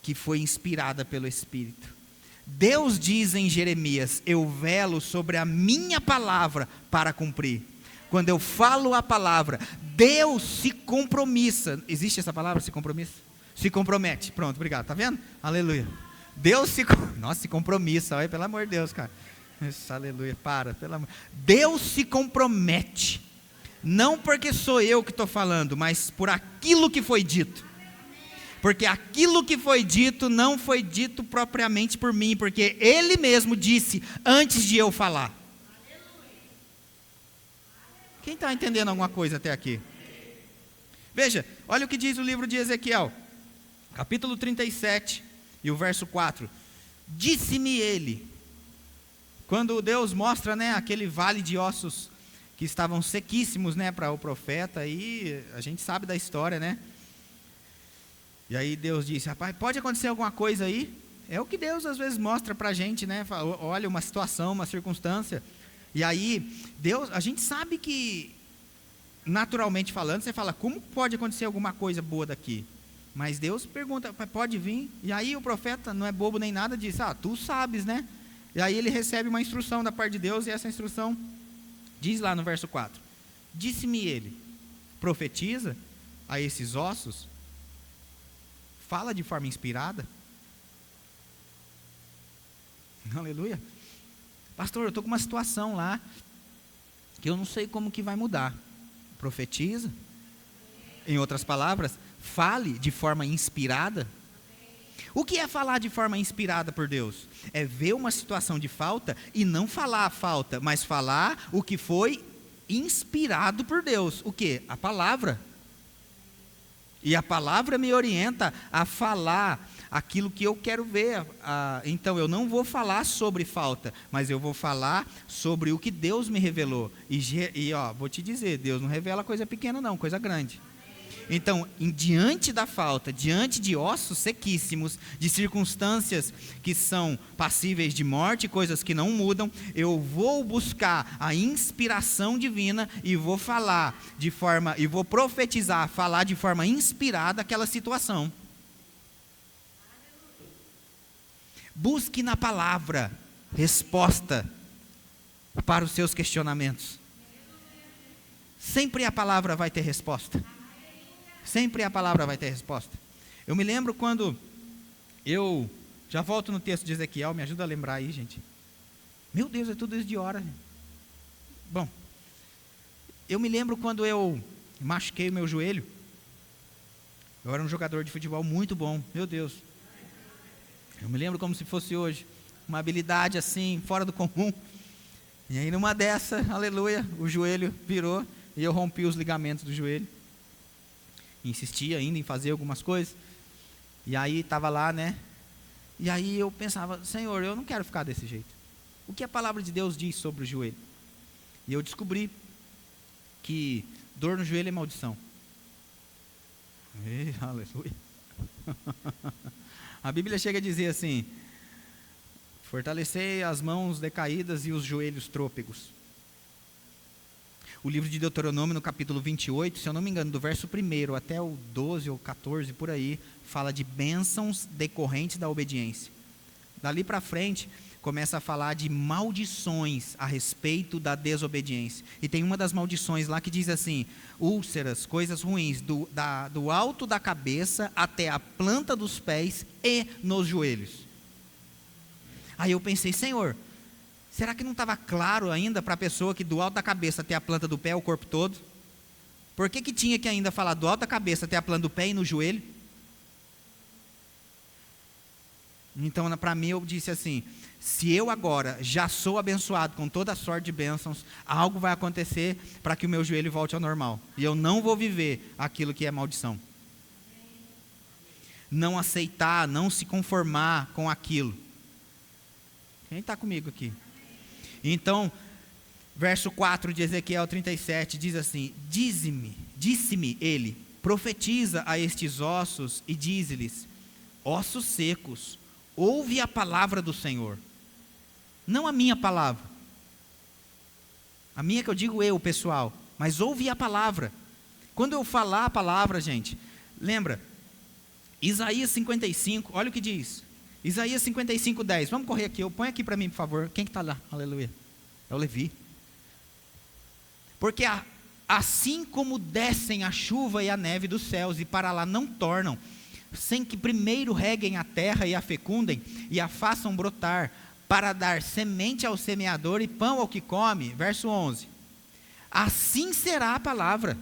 que foi inspirada pelo Espírito, Deus diz em Jeremias: eu velo sobre a minha palavra para cumprir. Quando eu falo a palavra, Deus se compromissa. Existe essa palavra, se compromissa? Se compromete. Pronto, obrigado. Está vendo? Aleluia. Deus se compromissa. Olha, pelo amor de Deus, cara. Isso, aleluia. Pelo amor. Deus se compromete. Não porque sou eu que estou falando, mas por aquilo que foi dito. Porque aquilo que foi dito não foi dito propriamente por mim, porque Ele mesmo disse antes de eu falar. Quem está entendendo alguma coisa até aqui? Veja, olha o que diz o livro de Ezequiel, capítulo 37, e o verso 4. Disse-me ele, quando Deus mostra, né, aquele vale de ossos que estavam sequíssimos, né, para o profeta, e a gente sabe da história, né? E aí Deus disse: rapaz, pode acontecer alguma coisa aí? É o que Deus às vezes mostra para a gente, né? Olha uma situação, uma circunstância. E aí, Deus, a gente sabe que, naturalmente falando, você fala: como pode acontecer alguma coisa boa daqui? Mas Deus pergunta: pode vir? E aí o profeta, não é bobo nem nada, diz: tu sabes, né? E aí ele recebe uma instrução da parte de Deus, e essa instrução diz lá no verso 4: disse-me ele, profetiza a esses ossos. Fala de forma inspirada. Aleluia. Pastor, eu estou com uma situação lá que eu não sei como que vai mudar. Profetiza. Em outras palavras, fale de forma inspirada. O que é falar de forma inspirada por Deus? É ver uma situação de falta e não falar a falta, mas falar o que foi inspirado por Deus. O que? A palavra. E a palavra me orienta a falar aquilo que eu quero ver. Então eu não vou falar sobre falta, mas eu vou falar sobre o que Deus me revelou. Vou te dizer, Deus não revela coisa pequena não, coisa grande. Então, diante da falta, diante de ossos sequíssimos, de circunstâncias que são passíveis de morte, coisas que não mudam, eu vou buscar a inspiração divina e vou vou profetizar, falar de forma inspirada aquela situação. Busque na palavra resposta para os seus questionamentos. Sempre a palavra vai ter resposta. Sempre a palavra vai ter resposta. Eu me lembro quando já volto no texto de Ezequiel, me ajuda a lembrar aí, gente. Meu Deus, é tudo isso de hora. Bom, eu me lembro quando eu machuquei o meu joelho. Eu era um jogador de futebol muito bom, meu Deus. Eu me lembro como se fosse hoje. Uma habilidade assim, fora do comum. E aí numa dessa, aleluia, o joelho virou e eu rompi os ligamentos do joelho. Insistia ainda em fazer algumas coisas, e aí estava lá, né, e aí eu pensava, Senhor, eu não quero ficar desse jeito, o que a palavra de Deus diz sobre o joelho? E eu descobri que dor no joelho é maldição. Aleluia. A Bíblia chega a dizer assim, fortalecei as mãos decaídas e os joelhos trôpegos. O livro de Deuteronômio, no capítulo 28, se eu não me engano, do verso 1 até o 12 ou 14, por aí, fala de bênçãos decorrentes da obediência. Dali para frente, começa a falar de maldições a respeito da desobediência. E tem uma das maldições lá que diz assim, úlceras, coisas ruins, do alto da cabeça até a planta dos pés e nos joelhos. Aí eu pensei, Senhor, será que não estava claro ainda para a pessoa que do alto da cabeça até a planta do pé é o corpo todo? Por que tinha que ainda falar do alto da cabeça até a planta do pé e no joelho? Então, para mim, eu disse assim, se eu agora já sou abençoado com toda a sorte de bênçãos, algo vai acontecer para que o meu joelho volte ao normal. E eu não vou viver aquilo que é maldição. Não aceitar, não se conformar com aquilo. Quem está comigo aqui? Então, verso 4 de Ezequiel 37 diz assim, disse-me ele, profetiza a estes ossos e dize-lhes, ossos secos, ouve a palavra do Senhor, não a minha palavra, a minha que eu digo eu, pessoal, mas ouve a palavra. Quando eu falar a palavra, gente, lembra, Isaías 55, olha o que diz, Isaías 55, 10. Vamos correr aqui. Põe aqui para mim, por favor. Quem que está lá? Aleluia. É o Levi. Porque assim como descem a chuva e a neve dos céus e para lá não tornam, sem que primeiro reguem a terra e a fecundem e a façam brotar, para dar semente ao semeador e pão ao que come. Verso 11. Assim será a palavra.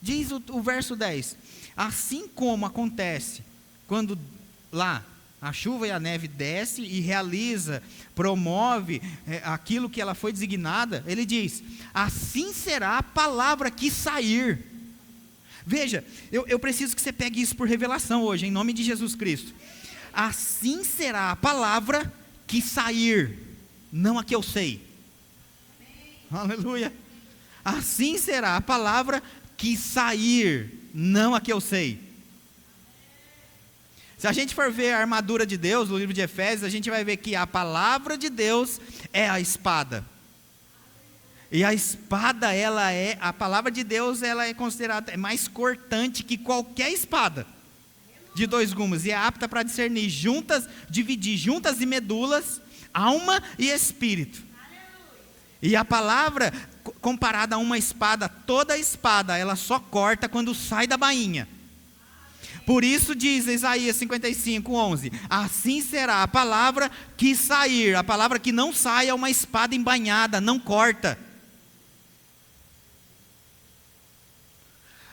Diz o verso 10. Assim como acontece quando lá, a chuva e a neve desce e realiza, promove aquilo que ela foi designada, ele diz, assim será a palavra que sair. Veja, eu preciso que você pegue isso por revelação hoje, em nome de Jesus Cristo. Assim será a palavra que sair, não a que eu sei. Aleluia. Assim será a palavra que sair, não a que eu sei. Se a gente for ver a armadura de Deus, no livro de Efésios, a gente vai ver que a palavra de Deus é a espada. E a espada, a palavra de Deus, ela é considerada mais cortante que qualquer espada de dois gumes. E é apta para discernir dividir juntas e medulas, alma e espírito. E a palavra, comparada a uma espada, toda espada, ela só corta quando sai da bainha. Por isso diz Isaías 55, 11, assim será a palavra que sair, a palavra que não sai é uma espada embainhada, não corta.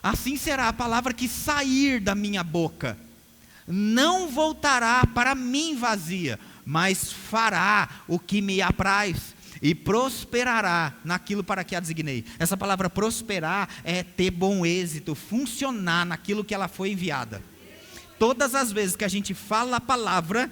Assim será a palavra que sair da minha boca, não voltará para mim vazia, mas fará o que me apraz e prosperará naquilo para que a designei. Essa palavra prosperar é ter bom êxito, funcionar naquilo que ela foi enviada. Todas as vezes que a gente fala a palavra,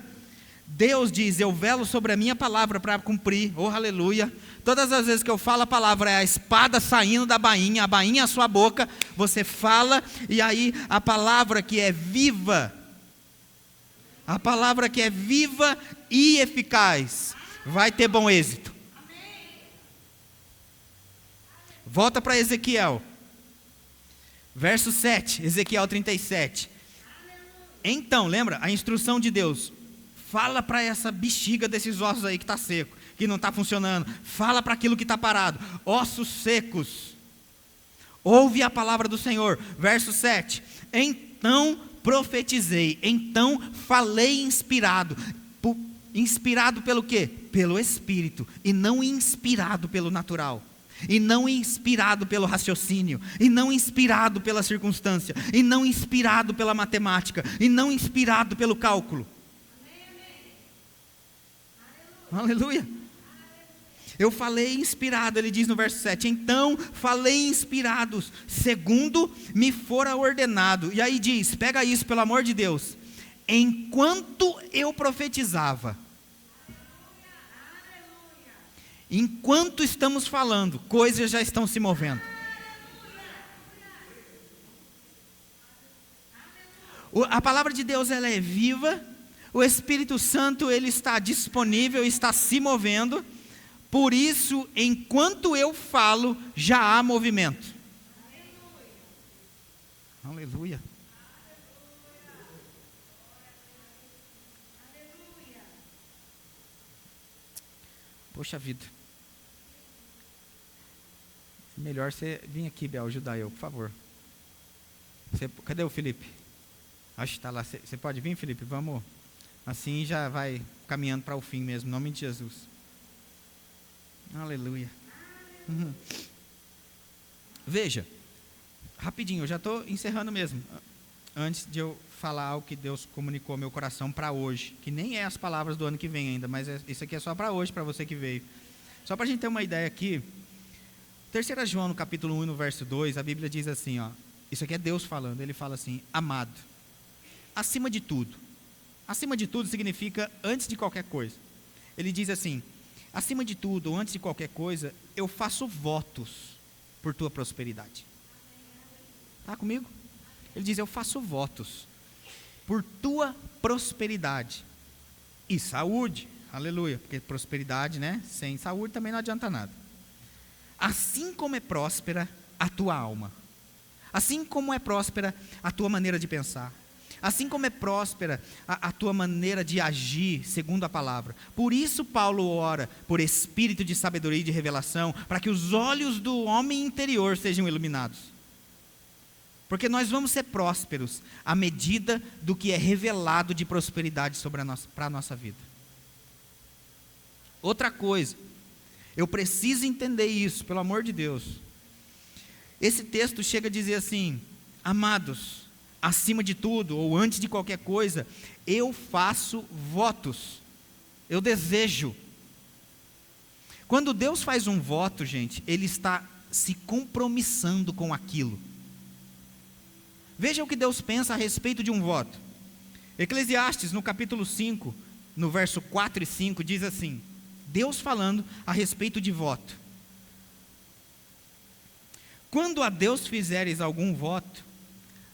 Deus diz: eu velo sobre a minha palavra para cumprir, oh aleluia. Todas as vezes que eu falo a palavra, é a espada saindo da bainha, a bainha é a sua boca, você fala, e aí a palavra que é viva, a palavra que é viva e eficaz, vai ter bom êxito. Volta para Ezequiel, verso 7, Ezequiel 37. Então, lembra, a instrução de Deus: fala para essa bexiga desses ossos aí que está seco, que não está funcionando. Fala para aquilo que está parado. Ossos secos, ouve a palavra do Senhor. Verso 7. Então profetizei, então falei inspirado. Inspirado pelo quê? Pelo Espírito, e não inspirado pelo natural, e não inspirado pelo raciocínio, e não inspirado pela circunstância, e não inspirado pela matemática, e não inspirado pelo cálculo. Aleluia. Eu falei inspirado, ele diz no verso 7, então falei inspirados, segundo me fora ordenado. E aí diz, pega isso pelo amor de Deus, enquanto eu profetizava, enquanto estamos falando, coisas já estão se movendo. A palavra de Deus, ela é viva. O Espírito Santo, ele está disponível, está se movendo. Por isso, enquanto eu falo, já há movimento. Aleluia. Poxa vida. Melhor você vir aqui, Bel, ajudar eu, por favor. Cadê o Felipe? Acho que está lá. Você pode vir, Felipe? Vamos. Assim já vai caminhando para o fim mesmo, em nome de Jesus. Aleluia. Veja, rapidinho, eu já estou encerrando mesmo. Antes de eu falar algo que Deus comunicou ao meu coração para hoje, que nem é as palavras do ano que vem ainda, mas isso aqui é só para hoje, para você que veio. Só para a gente ter uma ideia aqui, 3 João no capítulo 1 no verso 2, a Bíblia diz assim, ó, isso aqui é Deus falando, ele fala assim: amado, acima de tudo significa antes de qualquer coisa. Ele diz assim: acima de tudo, ou antes de qualquer coisa, eu faço votos por tua prosperidade. Está comigo? Ele diz: eu faço votos por tua prosperidade e saúde. Aleluia, porque prosperidade, né? Sem saúde também não adianta nada. Assim como é próspera a tua alma, assim como é próspera a tua maneira de pensar, assim como é próspera a tua maneira de agir segundo a palavra. Por isso Paulo ora por espírito de sabedoria e de revelação, para que os olhos do homem interior sejam iluminados. Porque nós vamos ser prósperos à medida do que é revelado de prosperidade para a nossa vida. Outra coisa, eu preciso entender isso, pelo amor de Deus. Esse texto chega a dizer assim: amados, acima de tudo, ou antes de qualquer coisa, eu faço votos, eu desejo. Quando Deus faz um voto, gente, Ele está se compromissando com aquilo. Veja o que Deus pensa a respeito de um voto. Eclesiastes, no capítulo 5, no verso 4 e 5, diz assim, Deus falando a respeito de voto: quando a Deus fizeres algum voto,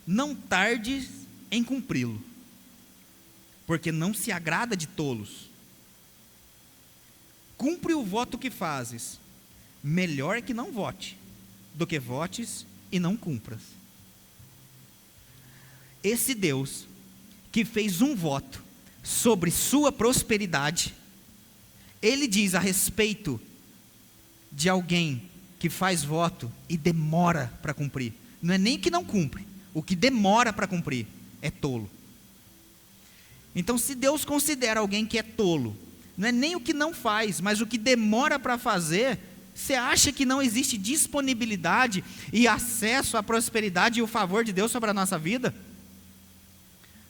não tardes em cumpri-lo, porque não se agrada de tolos. Cumpre o voto que fazes, melhor é que não vote, do que votes e não cumpras. Esse Deus que fez um voto sobre sua prosperidade, Ele diz a respeito de alguém que faz voto e demora para cumprir. Não é nem que não cumpre, o que demora para cumprir é tolo. Então, se Deus considera alguém que é tolo, não é nem o que não faz, mas o que demora para fazer, você acha que não existe disponibilidade e acesso à prosperidade e o favor de Deus sobre a nossa vida?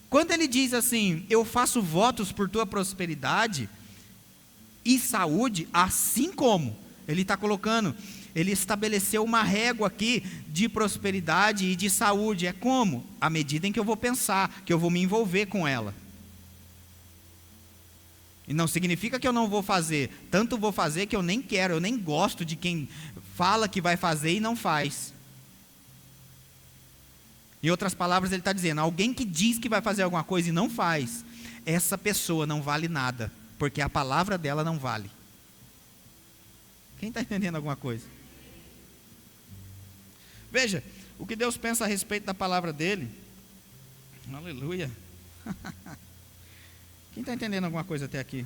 Quando Ele diz assim, eu faço votos por tua prosperidade, e saúde, assim como, ele está colocando, ele estabeleceu uma régua aqui de prosperidade e de saúde. É como? À medida em que eu vou pensar, que eu vou me envolver com ela. E não significa que eu não vou fazer, tanto vou fazer que eu nem quero, eu nem gosto de quem fala que vai fazer e não faz. Em outras palavras, ele está dizendo, alguém que diz que vai fazer alguma coisa e não faz, essa pessoa não vale nada, porque a palavra dela não vale. Quem está entendendo alguma coisa? Veja, o que Deus pensa a respeito da palavra dele. Aleluia. Quem está entendendo alguma coisa até aqui?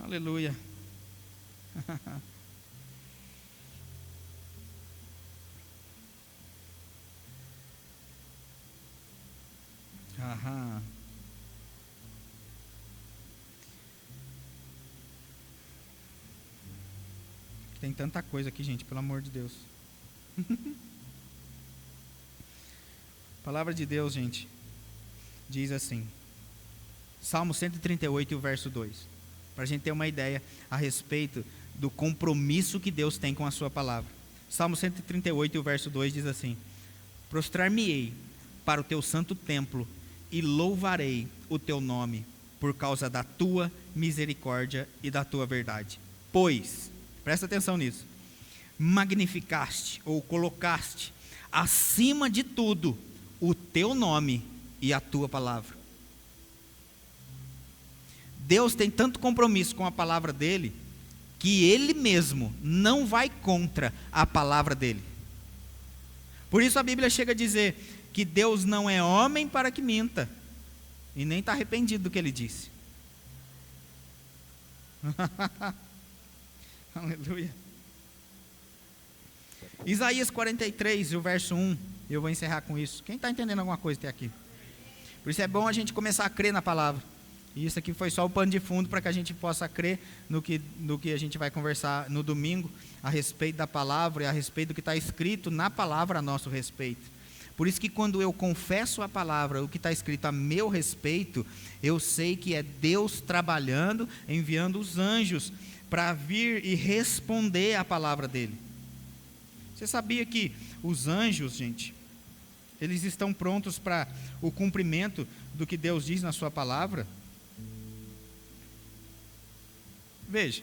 Aleluia. Aham. Tem tanta coisa aqui, gente, pelo amor de Deus. A palavra de Deus, gente, diz assim, Salmo 138, o verso 2, para a gente ter uma ideia a respeito do compromisso que Deus tem com a sua palavra. Salmo 138, o verso 2 diz assim, prostrar-me-ei para o teu santo templo e louvarei o teu nome por causa da tua misericórdia e da tua verdade. Pois, presta atenção nisso, magnificaste ou colocaste acima de tudo o teu nome e a tua palavra. Deus tem tanto compromisso com a palavra dele, que ele mesmo não vai contra a palavra dele. Por isso a Bíblia chega a dizer que Deus não é homem para que minta, e nem está arrependido do que ele disse. Aleluia. Isaías 43, o verso 1, eu vou encerrar com isso. Quem está entendendo alguma coisa até aqui? Por isso é bom a gente começar a crer na palavra. E isso aqui foi só o pano de fundo para que a gente possa crer no que a gente vai conversar no domingo, a respeito da palavra e a respeito do que está escrito na palavra a nosso respeito. Por isso que quando eu confesso a palavra, o que está escrito a meu respeito, eu sei que é Deus trabalhando, enviando os anjos para vir e responder a palavra dele. Você sabia que os anjos, gente, eles estão prontos para o cumprimento do que Deus diz na sua palavra? Veja,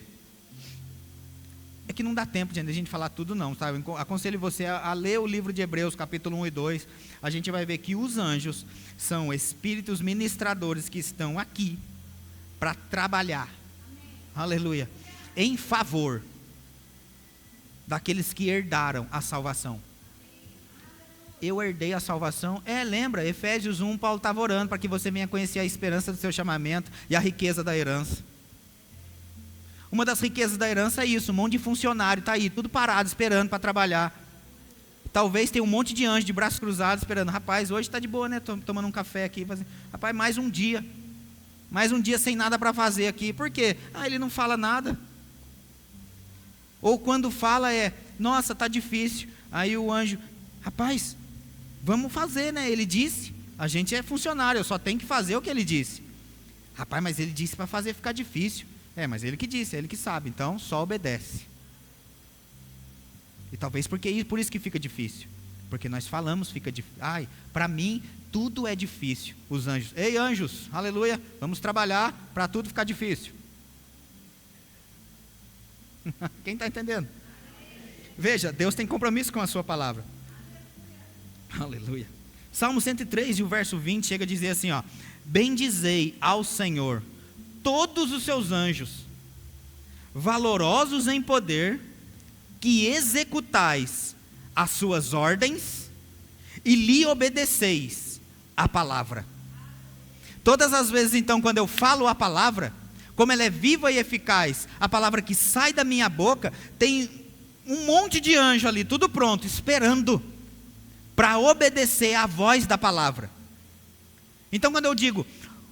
é que não dá tempo de a gente falar tudo não, sabe? Aconselho você a ler o livro de Hebreus, capítulo 1 e 2, a gente vai ver que os anjos são espíritos ministradores que estão aqui para trabalhar, aleluia, em favor daqueles que herdaram a salvação. Eu herdei a salvação, lembra, Efésios 1, Paulo estava orando para que você venha conhecer a esperança do seu chamamento e a riqueza da herança. Uma das riquezas da herança é isso, um monte de funcionário está aí, tudo parado, esperando para trabalhar. Talvez tenha um monte de anjo de braços cruzados esperando, rapaz, hoje está de boa, né, tomando um café aqui, rapaz, mais um dia sem nada para fazer aqui, por quê? Ele não fala nada. Ou quando fala nossa, está difícil, aí o anjo, rapaz, vamos fazer, né, ele disse, a gente é funcionário, eu só tenho que fazer o que ele disse. Rapaz, mas ele disse para fazer ficar difícil. Mas ele que disse, é ele que sabe, então só obedece. E talvez por isso que fica difícil, porque nós falamos, fica difícil. Para mim tudo é difícil. Os anjos, ei anjos, aleluia, vamos trabalhar para tudo ficar difícil. Quem está entendendo? Veja, Deus tem compromisso com a sua palavra. Aleluia. Salmo 103 e o verso 20 chega a dizer assim, bendizei ao Senhor todos os seus anjos, valorosos em poder, que executais as suas ordens e lhe obedeceis a palavra. Todas as vezes então quando eu falo a palavra, como ela é viva e eficaz, a palavra que sai da minha boca, tem um monte de anjo ali, tudo pronto, esperando para obedecer à voz da palavra. Então quando eu digo,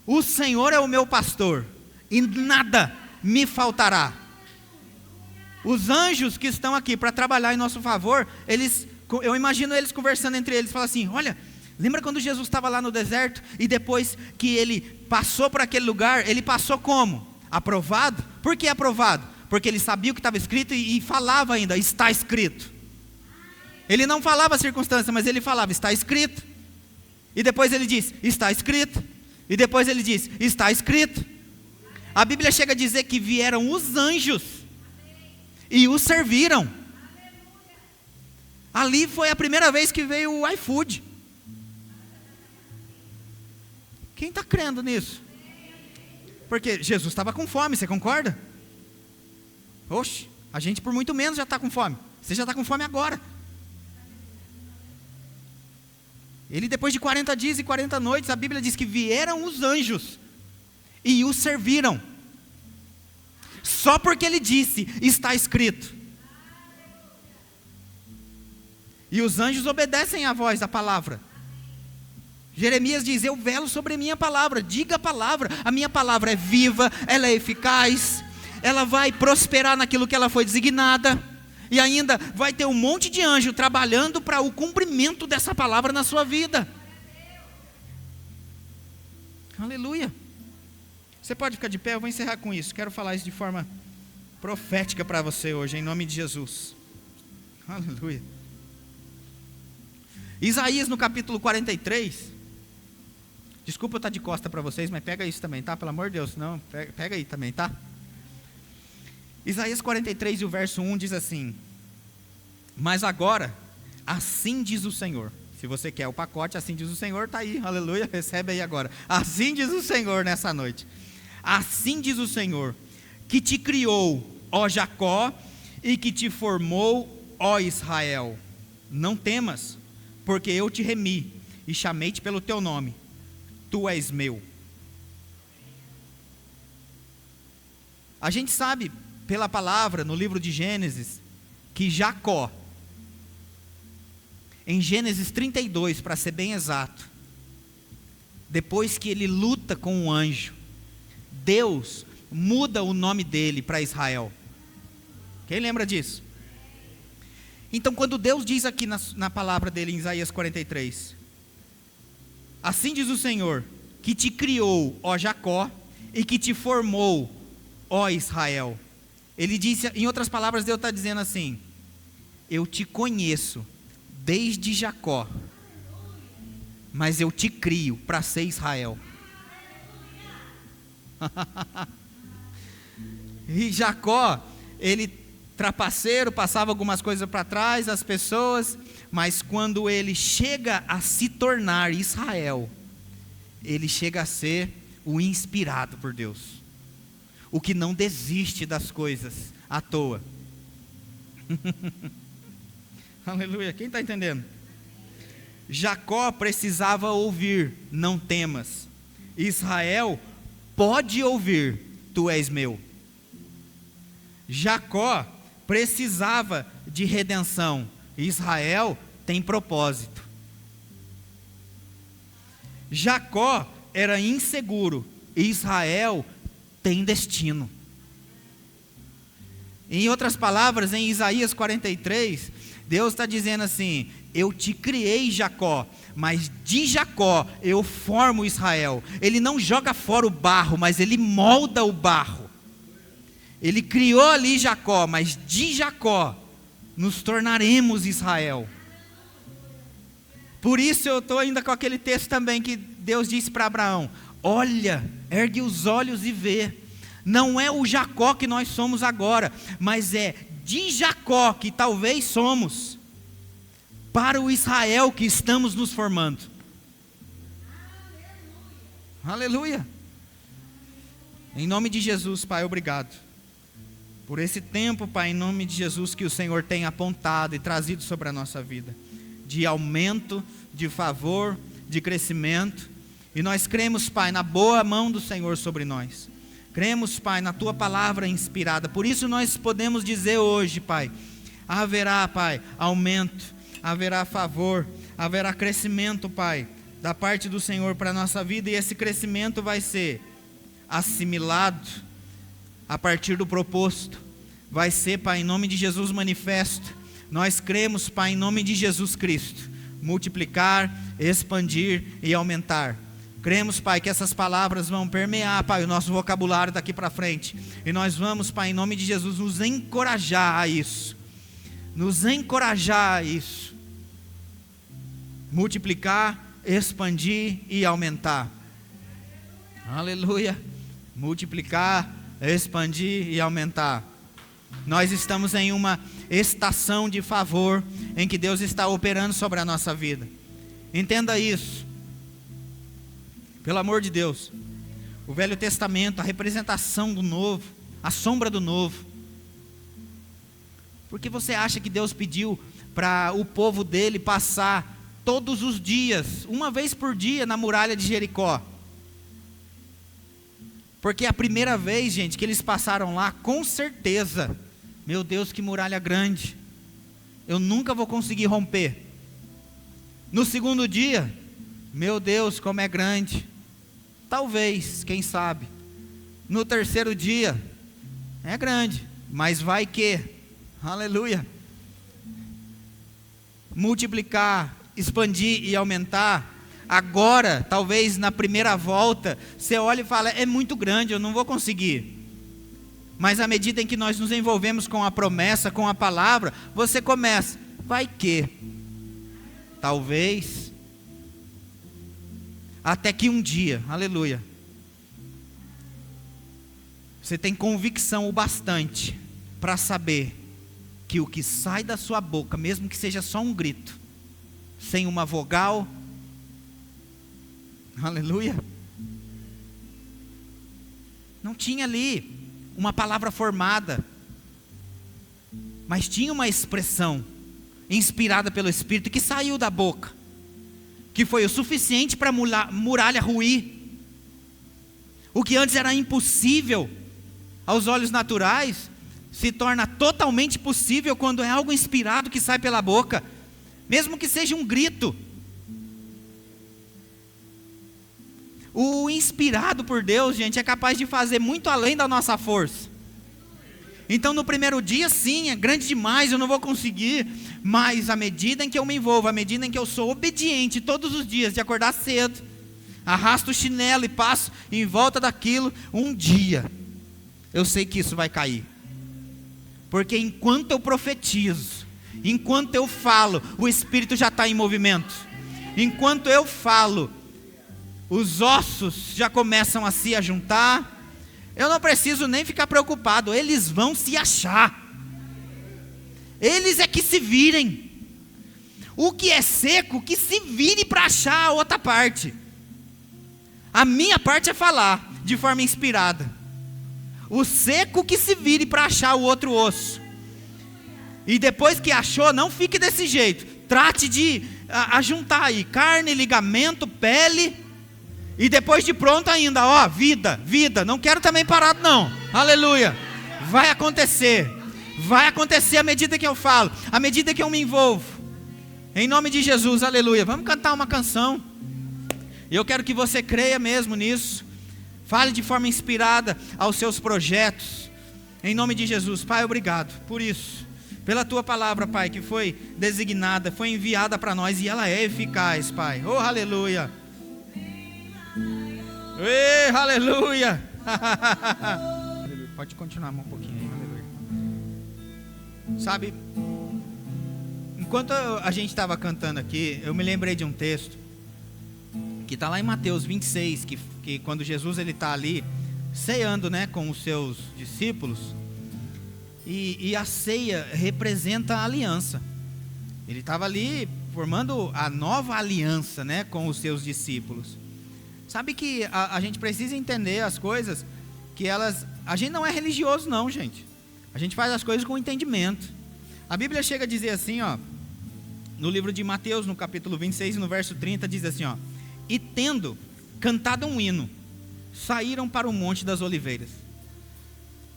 o Senhor é o meu pastor, e nada me faltará. Os anjos que estão aqui para trabalhar em nosso favor, eu imagino eles conversando entre eles, falam assim, olha, Lembra quando Jesus estava lá no deserto e depois que ele passou por aquele lugar, ele passou como? Aprovado? Por que aprovado? Porque ele sabia o que estava escrito e falava ainda, está escrito. Ele não falava circunstância, mas ele falava, está escrito. E depois ele diz, está escrito. E depois ele diz, está escrito. A Bíblia chega a dizer que vieram os anjos e o serviram. Ali foi a primeira vez que veio o iFood. Quem está crendo nisso? Porque Jesus estava com fome, você concorda? Oxe, a gente por muito menos já está com fome. Você já está com fome agora. Ele depois de 40 dias e 40 noites, a Bíblia diz que vieram os anjos e o serviram. Só porque ele disse, está escrito. E os anjos obedecem à voz da palavra. Jeremias diz, eu velo sobre a minha palavra, diga a palavra. A minha palavra é viva, ela é eficaz, ela vai prosperar naquilo que ela foi designada. E ainda vai ter um monte de anjo trabalhando para o cumprimento dessa palavra na sua vida. Aleluia. Você pode ficar de pé, eu vou encerrar com isso. Quero falar isso de forma profética para você hoje, em nome de Jesus. Aleluia. Isaías no capítulo 43. Desculpa eu estar de costa para vocês, mas pega isso também, tá? Pelo amor de Deus, não, pega aí também, tá? Isaías 43 e o verso 1 diz assim: mas agora, assim diz o Senhor. Se você quer o pacote, assim diz o Senhor, está aí, aleluia, recebe aí agora. Assim diz o Senhor nessa noite. Assim diz o Senhor, que te criou, ó Jacó, e que te formou, ó Israel. Não temas, porque eu te remi, e chamei-te pelo teu nome. Tu és meu. A gente sabe, pela palavra, no livro de Gênesis, que Jacó, em Gênesis 32, para ser bem exato, depois que ele luta com um anjo, Deus muda o nome dele para Israel. Quem lembra disso? Então quando Deus diz aqui na palavra dele em Isaías 43, assim diz o Senhor, que te criou, ó Jacó, e que te formou, ó Israel. Ele disse, em outras palavras, Deus está dizendo assim: eu te conheço desde Jacó, mas eu te crio para ser Israel. E Jacó, ele trapaceiro, passava algumas coisas para trás, as pessoas, mas quando ele chega a se tornar Israel, ele chega a ser o inspirado por Deus, o que não desiste das coisas à toa. Aleluia, quem está entendendo? Jacó precisava ouvir, não temas. Israel pode ouvir, tu és meu. Jacó precisava de redenção, Israel tem propósito. Jacó era inseguro, Israel tem destino. Em outras palavras, em Isaías 43, Deus está dizendo assim: eu te criei, Jacó, mas de Jacó eu formo Israel. Ele não joga fora o barro, mas ele molda o barro. Ele criou ali Jacó, mas de Jacó nos tornaremos Israel. Por isso eu estou ainda com aquele texto também que Deus disse para Abraão: olha, ergue os olhos e vê. Não é o Jacó que nós somos agora, mas é de Jacó que talvez somos, para o Israel que estamos nos formando. Aleluia. Em nome de Jesus, Pai, obrigado por esse tempo, Pai, em nome de Jesus, que o Senhor tem apontado e trazido sobre a nossa vida, de aumento, de favor, de crescimento. E nós cremos, Pai, na boa mão do Senhor sobre nós. Cremos, Pai, na Tua palavra inspirada. Por isso nós podemos dizer hoje, Pai, haverá, Pai, aumento, haverá favor, haverá crescimento, Pai, da parte do Senhor para a nossa vida. E esse crescimento vai ser assimilado a partir do proposto. Vai ser, Pai, em nome de Jesus manifesto. Nós cremos, Pai, em nome de Jesus Cristo, multiplicar, expandir e aumentar. Cremos, Pai, que essas palavras vão permear, Pai, o nosso vocabulário daqui para frente. E nós vamos, Pai, em nome de Jesus, nos encorajar a isso. Nos encorajar a isso. Multiplicar, expandir e aumentar. Aleluia. Multiplicar, expandir e aumentar. Nós estamos em uma estação de favor em que Deus está operando sobre a nossa vida. Entenda isso. Pelo amor de Deus. O Velho Testamento, a representação do novo, a sombra do novo. Por que você acha que Deus pediu para o povo dele passar todos os dias, uma vez por dia, na muralha de Jericó? Porque a primeira vez, gente, que eles passaram lá, com certeza, meu Deus, que muralha grande, eu nunca vou conseguir romper. No segundo dia, meu Deus, como é grande, talvez, quem sabe. No terceiro dia, é grande, mas vai que, aleluia, multiplicar, expandir e aumentar. Agora, talvez na primeira volta, você olha e fala, é muito grande, eu não vou conseguir. Mas à medida em que nós nos envolvemos com a promessa, com a palavra, você começa, vai que, talvez, até que um dia, aleluia, você tem convicção o bastante para saber que o que sai da sua boca, mesmo que seja só um grito, sem uma vogal, aleluia, não tinha ali uma palavra formada, mas tinha uma expressão inspirada pelo Espírito que saiu da boca, que foi o suficiente para a muralha ruir. O que antes era impossível aos olhos naturais se torna totalmente possível quando é algo inspirado que sai pela boca, mesmo que seja um grito. O inspirado por Deus, gente, é capaz de fazer muito além da nossa força. Então no primeiro dia sim, é grande demais, eu não vou conseguir. Mas à medida em que eu me envolvo, à medida em que eu sou obediente todos os dias, de acordar cedo, arrasto o chinelo e passo em volta daquilo, um dia, eu sei que isso vai cair. Porque enquanto eu profetizo, enquanto eu falo, o Espírito já está em movimento. Enquanto eu falo, os ossos já começam a se ajuntar. Eu não preciso nem ficar preocupado, eles vão se achar. Eles é que se virem. O que é seco, que se vire para achar a outra parte. A minha parte é falar de forma inspirada. O seco que se vire para achar o outro osso. E depois que achou, não fique desse jeito. Trate de ajuntar aí carne, ligamento, pele. E depois de pronto ainda, ó, vida, não quero também parado não, aleluia, vai acontecer à medida que eu falo, à medida que eu me envolvo, em nome de Jesus, aleluia. Vamos cantar uma canção, eu quero que você creia mesmo nisso, fale de forma inspirada aos seus projetos, em nome de Jesus. Pai, obrigado por isso, pela tua palavra, Pai, que foi designada, foi enviada para nós e ela é eficaz, Pai, oh aleluia. Ei, aleluia. Pode continuar um pouquinho aí, aleluia. Sabe, enquanto a gente estava cantando aqui, eu me lembrei de um texto que está lá em Mateus 26, que quando Jesus está ali ceando, né, com os seus discípulos, e a ceia representa a aliança. Ele estava ali formando a nova aliança, né, com os seus discípulos. Sabe que a gente precisa entender as coisas, que elas... A gente não é religioso não, gente. A gente faz as coisas com entendimento. A Bíblia chega a dizer assim, ó, no livro de Mateus, no capítulo 26, no verso 30, diz assim, ó: e tendo cantado um hino, saíram para o Monte das Oliveiras.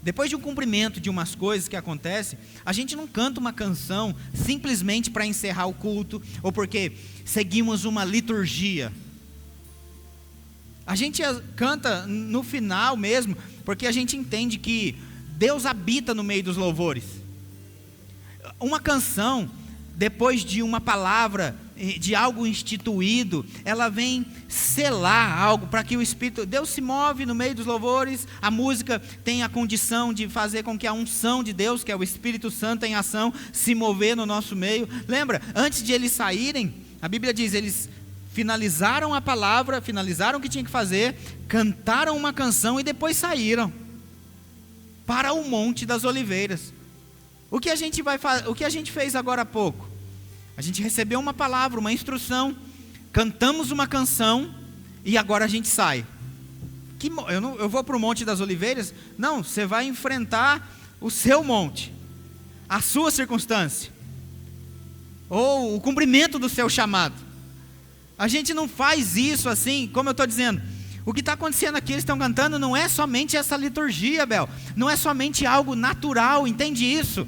Depois de um cumprimento de umas coisas que acontecem, a gente não canta uma canção simplesmente para encerrar o culto, ou porque seguimos uma liturgia. A gente canta no final mesmo, porque a gente entende que Deus habita no meio dos louvores. Uma canção, depois de uma palavra de algo instituído, ela vem selar algo para que o Espírito, Deus se move no meio dos louvores, a música tem a condição de fazer com que a unção de Deus, que é o Espírito Santo em ação, se mover no nosso meio. Lembra, antes de eles saírem, a Bíblia diz, eles finalizaram a palavra, finalizaram o que tinha que fazer, cantaram uma canção e depois saíram para o Monte das Oliveiras. O que a gente fez agora há pouco? A gente recebeu uma palavra, uma instrução, cantamos uma canção e agora a gente sai. Eu vou para o Monte das Oliveiras? Não, você vai enfrentar o seu monte, a sua circunstância, ou o cumprimento do seu chamado. A gente não faz isso assim, como eu estou dizendo. O que está acontecendo aqui, eles estão cantando, não é somente essa liturgia, Bel. Não é somente algo natural, entende isso?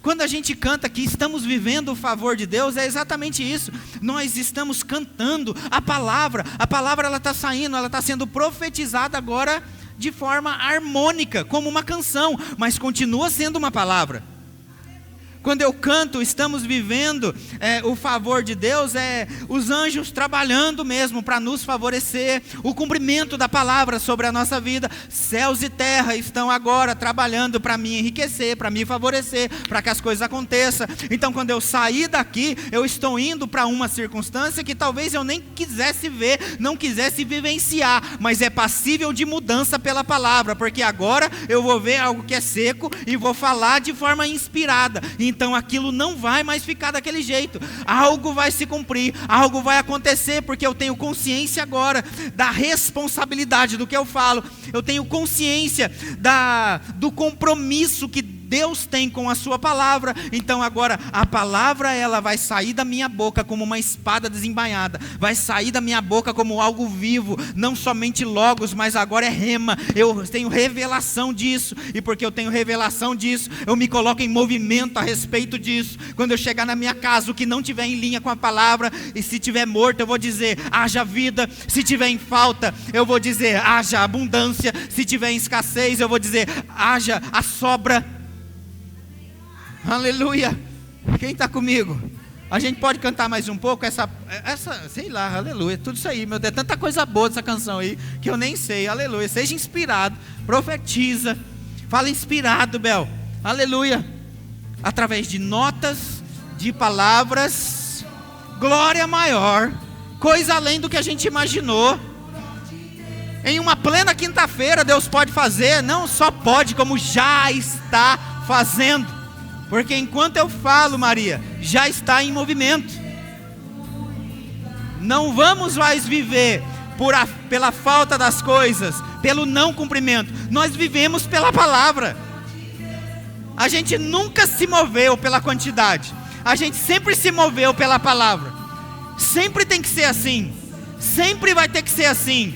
Quando a gente canta aqui, estamos vivendo o favor de Deus, é exatamente isso. Nós estamos cantando a palavra ela está saindo, ela está sendo profetizada agora de forma harmônica, como uma canção, mas continua sendo uma palavra. Quando eu canto, estamos vivendo o favor de Deus, os anjos trabalhando mesmo para nos favorecer, o cumprimento da palavra sobre a nossa vida. Céus e terra estão agora trabalhando para me enriquecer, para me favorecer, para que as coisas aconteçam. Então, quando eu sair daqui, eu estou indo para uma circunstância que talvez eu nem quisesse ver, não quisesse vivenciar, mas é passível de mudança pela palavra, porque agora eu vou ver algo que é seco e vou falar de forma inspirada. Então aquilo não vai mais ficar daquele jeito, algo vai se cumprir, algo vai acontecer, porque eu tenho consciência agora da responsabilidade do que eu falo, eu tenho consciência do compromisso que Deus tem com a sua palavra. Então agora a palavra, ela vai sair da minha boca como uma espada desembainhada, vai sair da minha boca como algo vivo, não somente logos, mas agora é rema. Eu tenho revelação disso, e porque eu tenho revelação disso, eu me coloco em movimento a respeito disso. Quando eu chegar na minha casa, o que não tiver em linha com a palavra, e se tiver morto, eu vou dizer, haja vida. Se tiver em falta, eu vou dizer, haja abundância. Se tiver em escassez, eu vou dizer, haja a sobra. Aleluia. Quem está comigo? A gente pode cantar mais um pouco? Essa, sei lá, aleluia. Tudo isso aí, meu Deus. Tanta coisa boa dessa canção aí que eu nem sei. Aleluia. Seja inspirado. Profetiza. Fala inspirado, Bel. Aleluia. Através de notas, de palavras. Glória maior. Coisa além do que a gente imaginou. Em uma plena quinta-feira, Deus pode fazer. Não só pode, como já está fazendo. Porque enquanto eu falo, Maria, já está em movimento. Não vamos mais viver pela falta das coisas, pelo não cumprimento. Nós vivemos pela palavra. A gente nunca se moveu pela quantidade. A gente sempre se moveu pela palavra. Sempre tem que ser assim. Sempre vai ter que ser assim.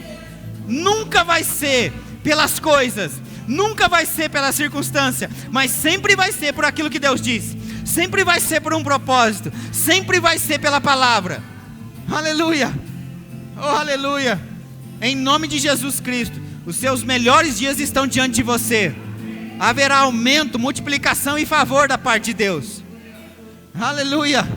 Nunca vai ser pelas coisas. Nunca vai ser pela circunstância, mas sempre vai ser por aquilo que Deus diz. Sempre vai ser por um propósito. Sempre vai ser pela palavra. Aleluia. Oh, aleluia. Em nome de Jesus Cristo, os seus melhores dias estão diante de você. Haverá aumento, multiplicação e favor da parte de Deus. Aleluia.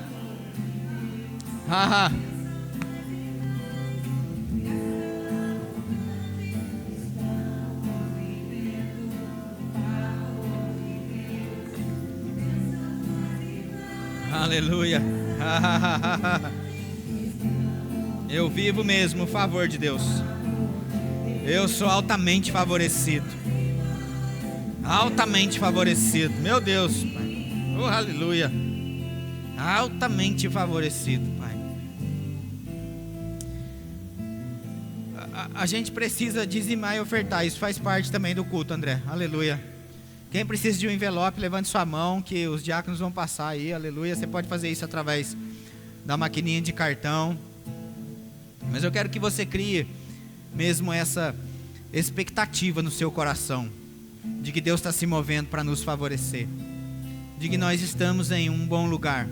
Aleluia. Eu vivo mesmo o favor de Deus. Eu sou altamente favorecido. Altamente favorecido. Meu Deus, Pai. Oh, aleluia. Altamente favorecido, Pai. A gente precisa dizimar e ofertar. Isso faz parte também do culto, André. Aleluia. Quem precisa de um envelope, levante sua mão, que os diáconos vão passar aí, aleluia. Você pode fazer isso através da maquininha de cartão. Mas eu quero que você crie mesmo essa expectativa no seu coração, de que Deus está se movendo para nos favorecer, de que nós estamos em um bom lugar.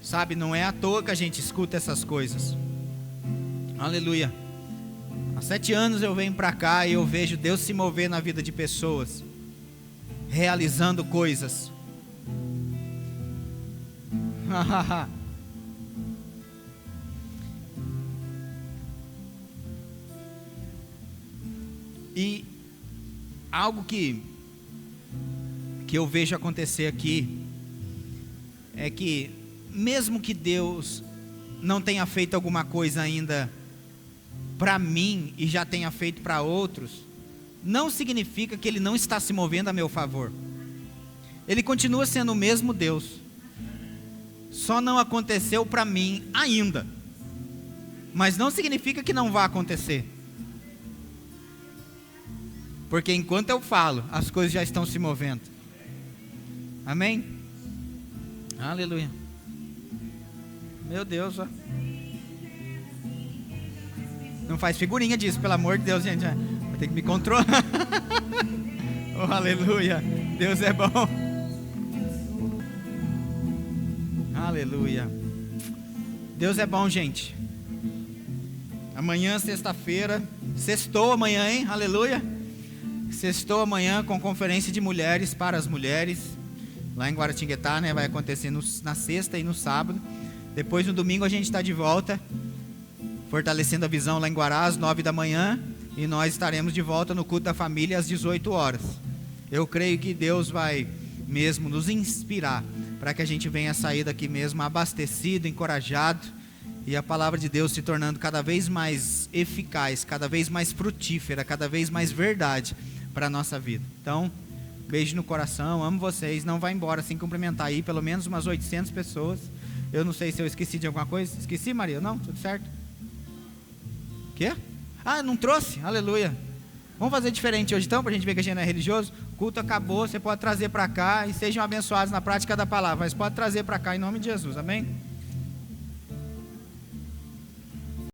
Sabe, não é à toa que a gente escuta essas coisas. Aleluia. Há 7 anos eu venho para cá e eu vejo Deus se mover na vida de pessoas, realizando coisas. E algo que eu vejo acontecer aqui é que, mesmo que Deus não tenha feito alguma coisa ainda para mim e já tenha feito para outros, não significa que Ele não está se movendo a meu favor. Ele continua sendo o mesmo Deus, só não aconteceu para mim ainda, mas não significa que não vai acontecer, porque enquanto eu falo, as coisas já estão se movendo. Amém? Aleluia. Meu Deus, ó. Não faz figurinha disso, pelo amor de Deus, gente. Vai ter que me controlar. Oh, aleluia. Deus é bom. Aleluia. Deus é bom, gente. Amanhã, sexta-feira. Sextou amanhã, hein? Aleluia. Sextou amanhã com conferência de mulheres para as mulheres. Lá em Guaratinguetá, né? Vai acontecer na sexta e no sábado. Depois no domingo a gente está de volta, fortalecendo a visão lá em Guará às 9 da manhã. E nós estaremos de volta no culto da família às 18 horas. Eu creio que Deus vai mesmo nos inspirar para que a gente venha sair daqui mesmo abastecido, encorajado, e a palavra de Deus se tornando cada vez mais eficaz, cada vez mais frutífera, cada vez mais verdade para a nossa vida. Então, beijo no coração, amo vocês. Não vai embora sem cumprimentar aí pelo menos umas 800 pessoas. Eu não sei se eu esqueci de alguma coisa. Esqueci, Maria? Não? Tudo certo? Quê? Ah, não trouxe? Aleluia. Vamos fazer diferente hoje então, para a gente ver que a gente não é religioso? O culto acabou, você pode trazer para cá e sejam abençoados na prática da palavra, mas pode trazer para cá em nome de Jesus, amém?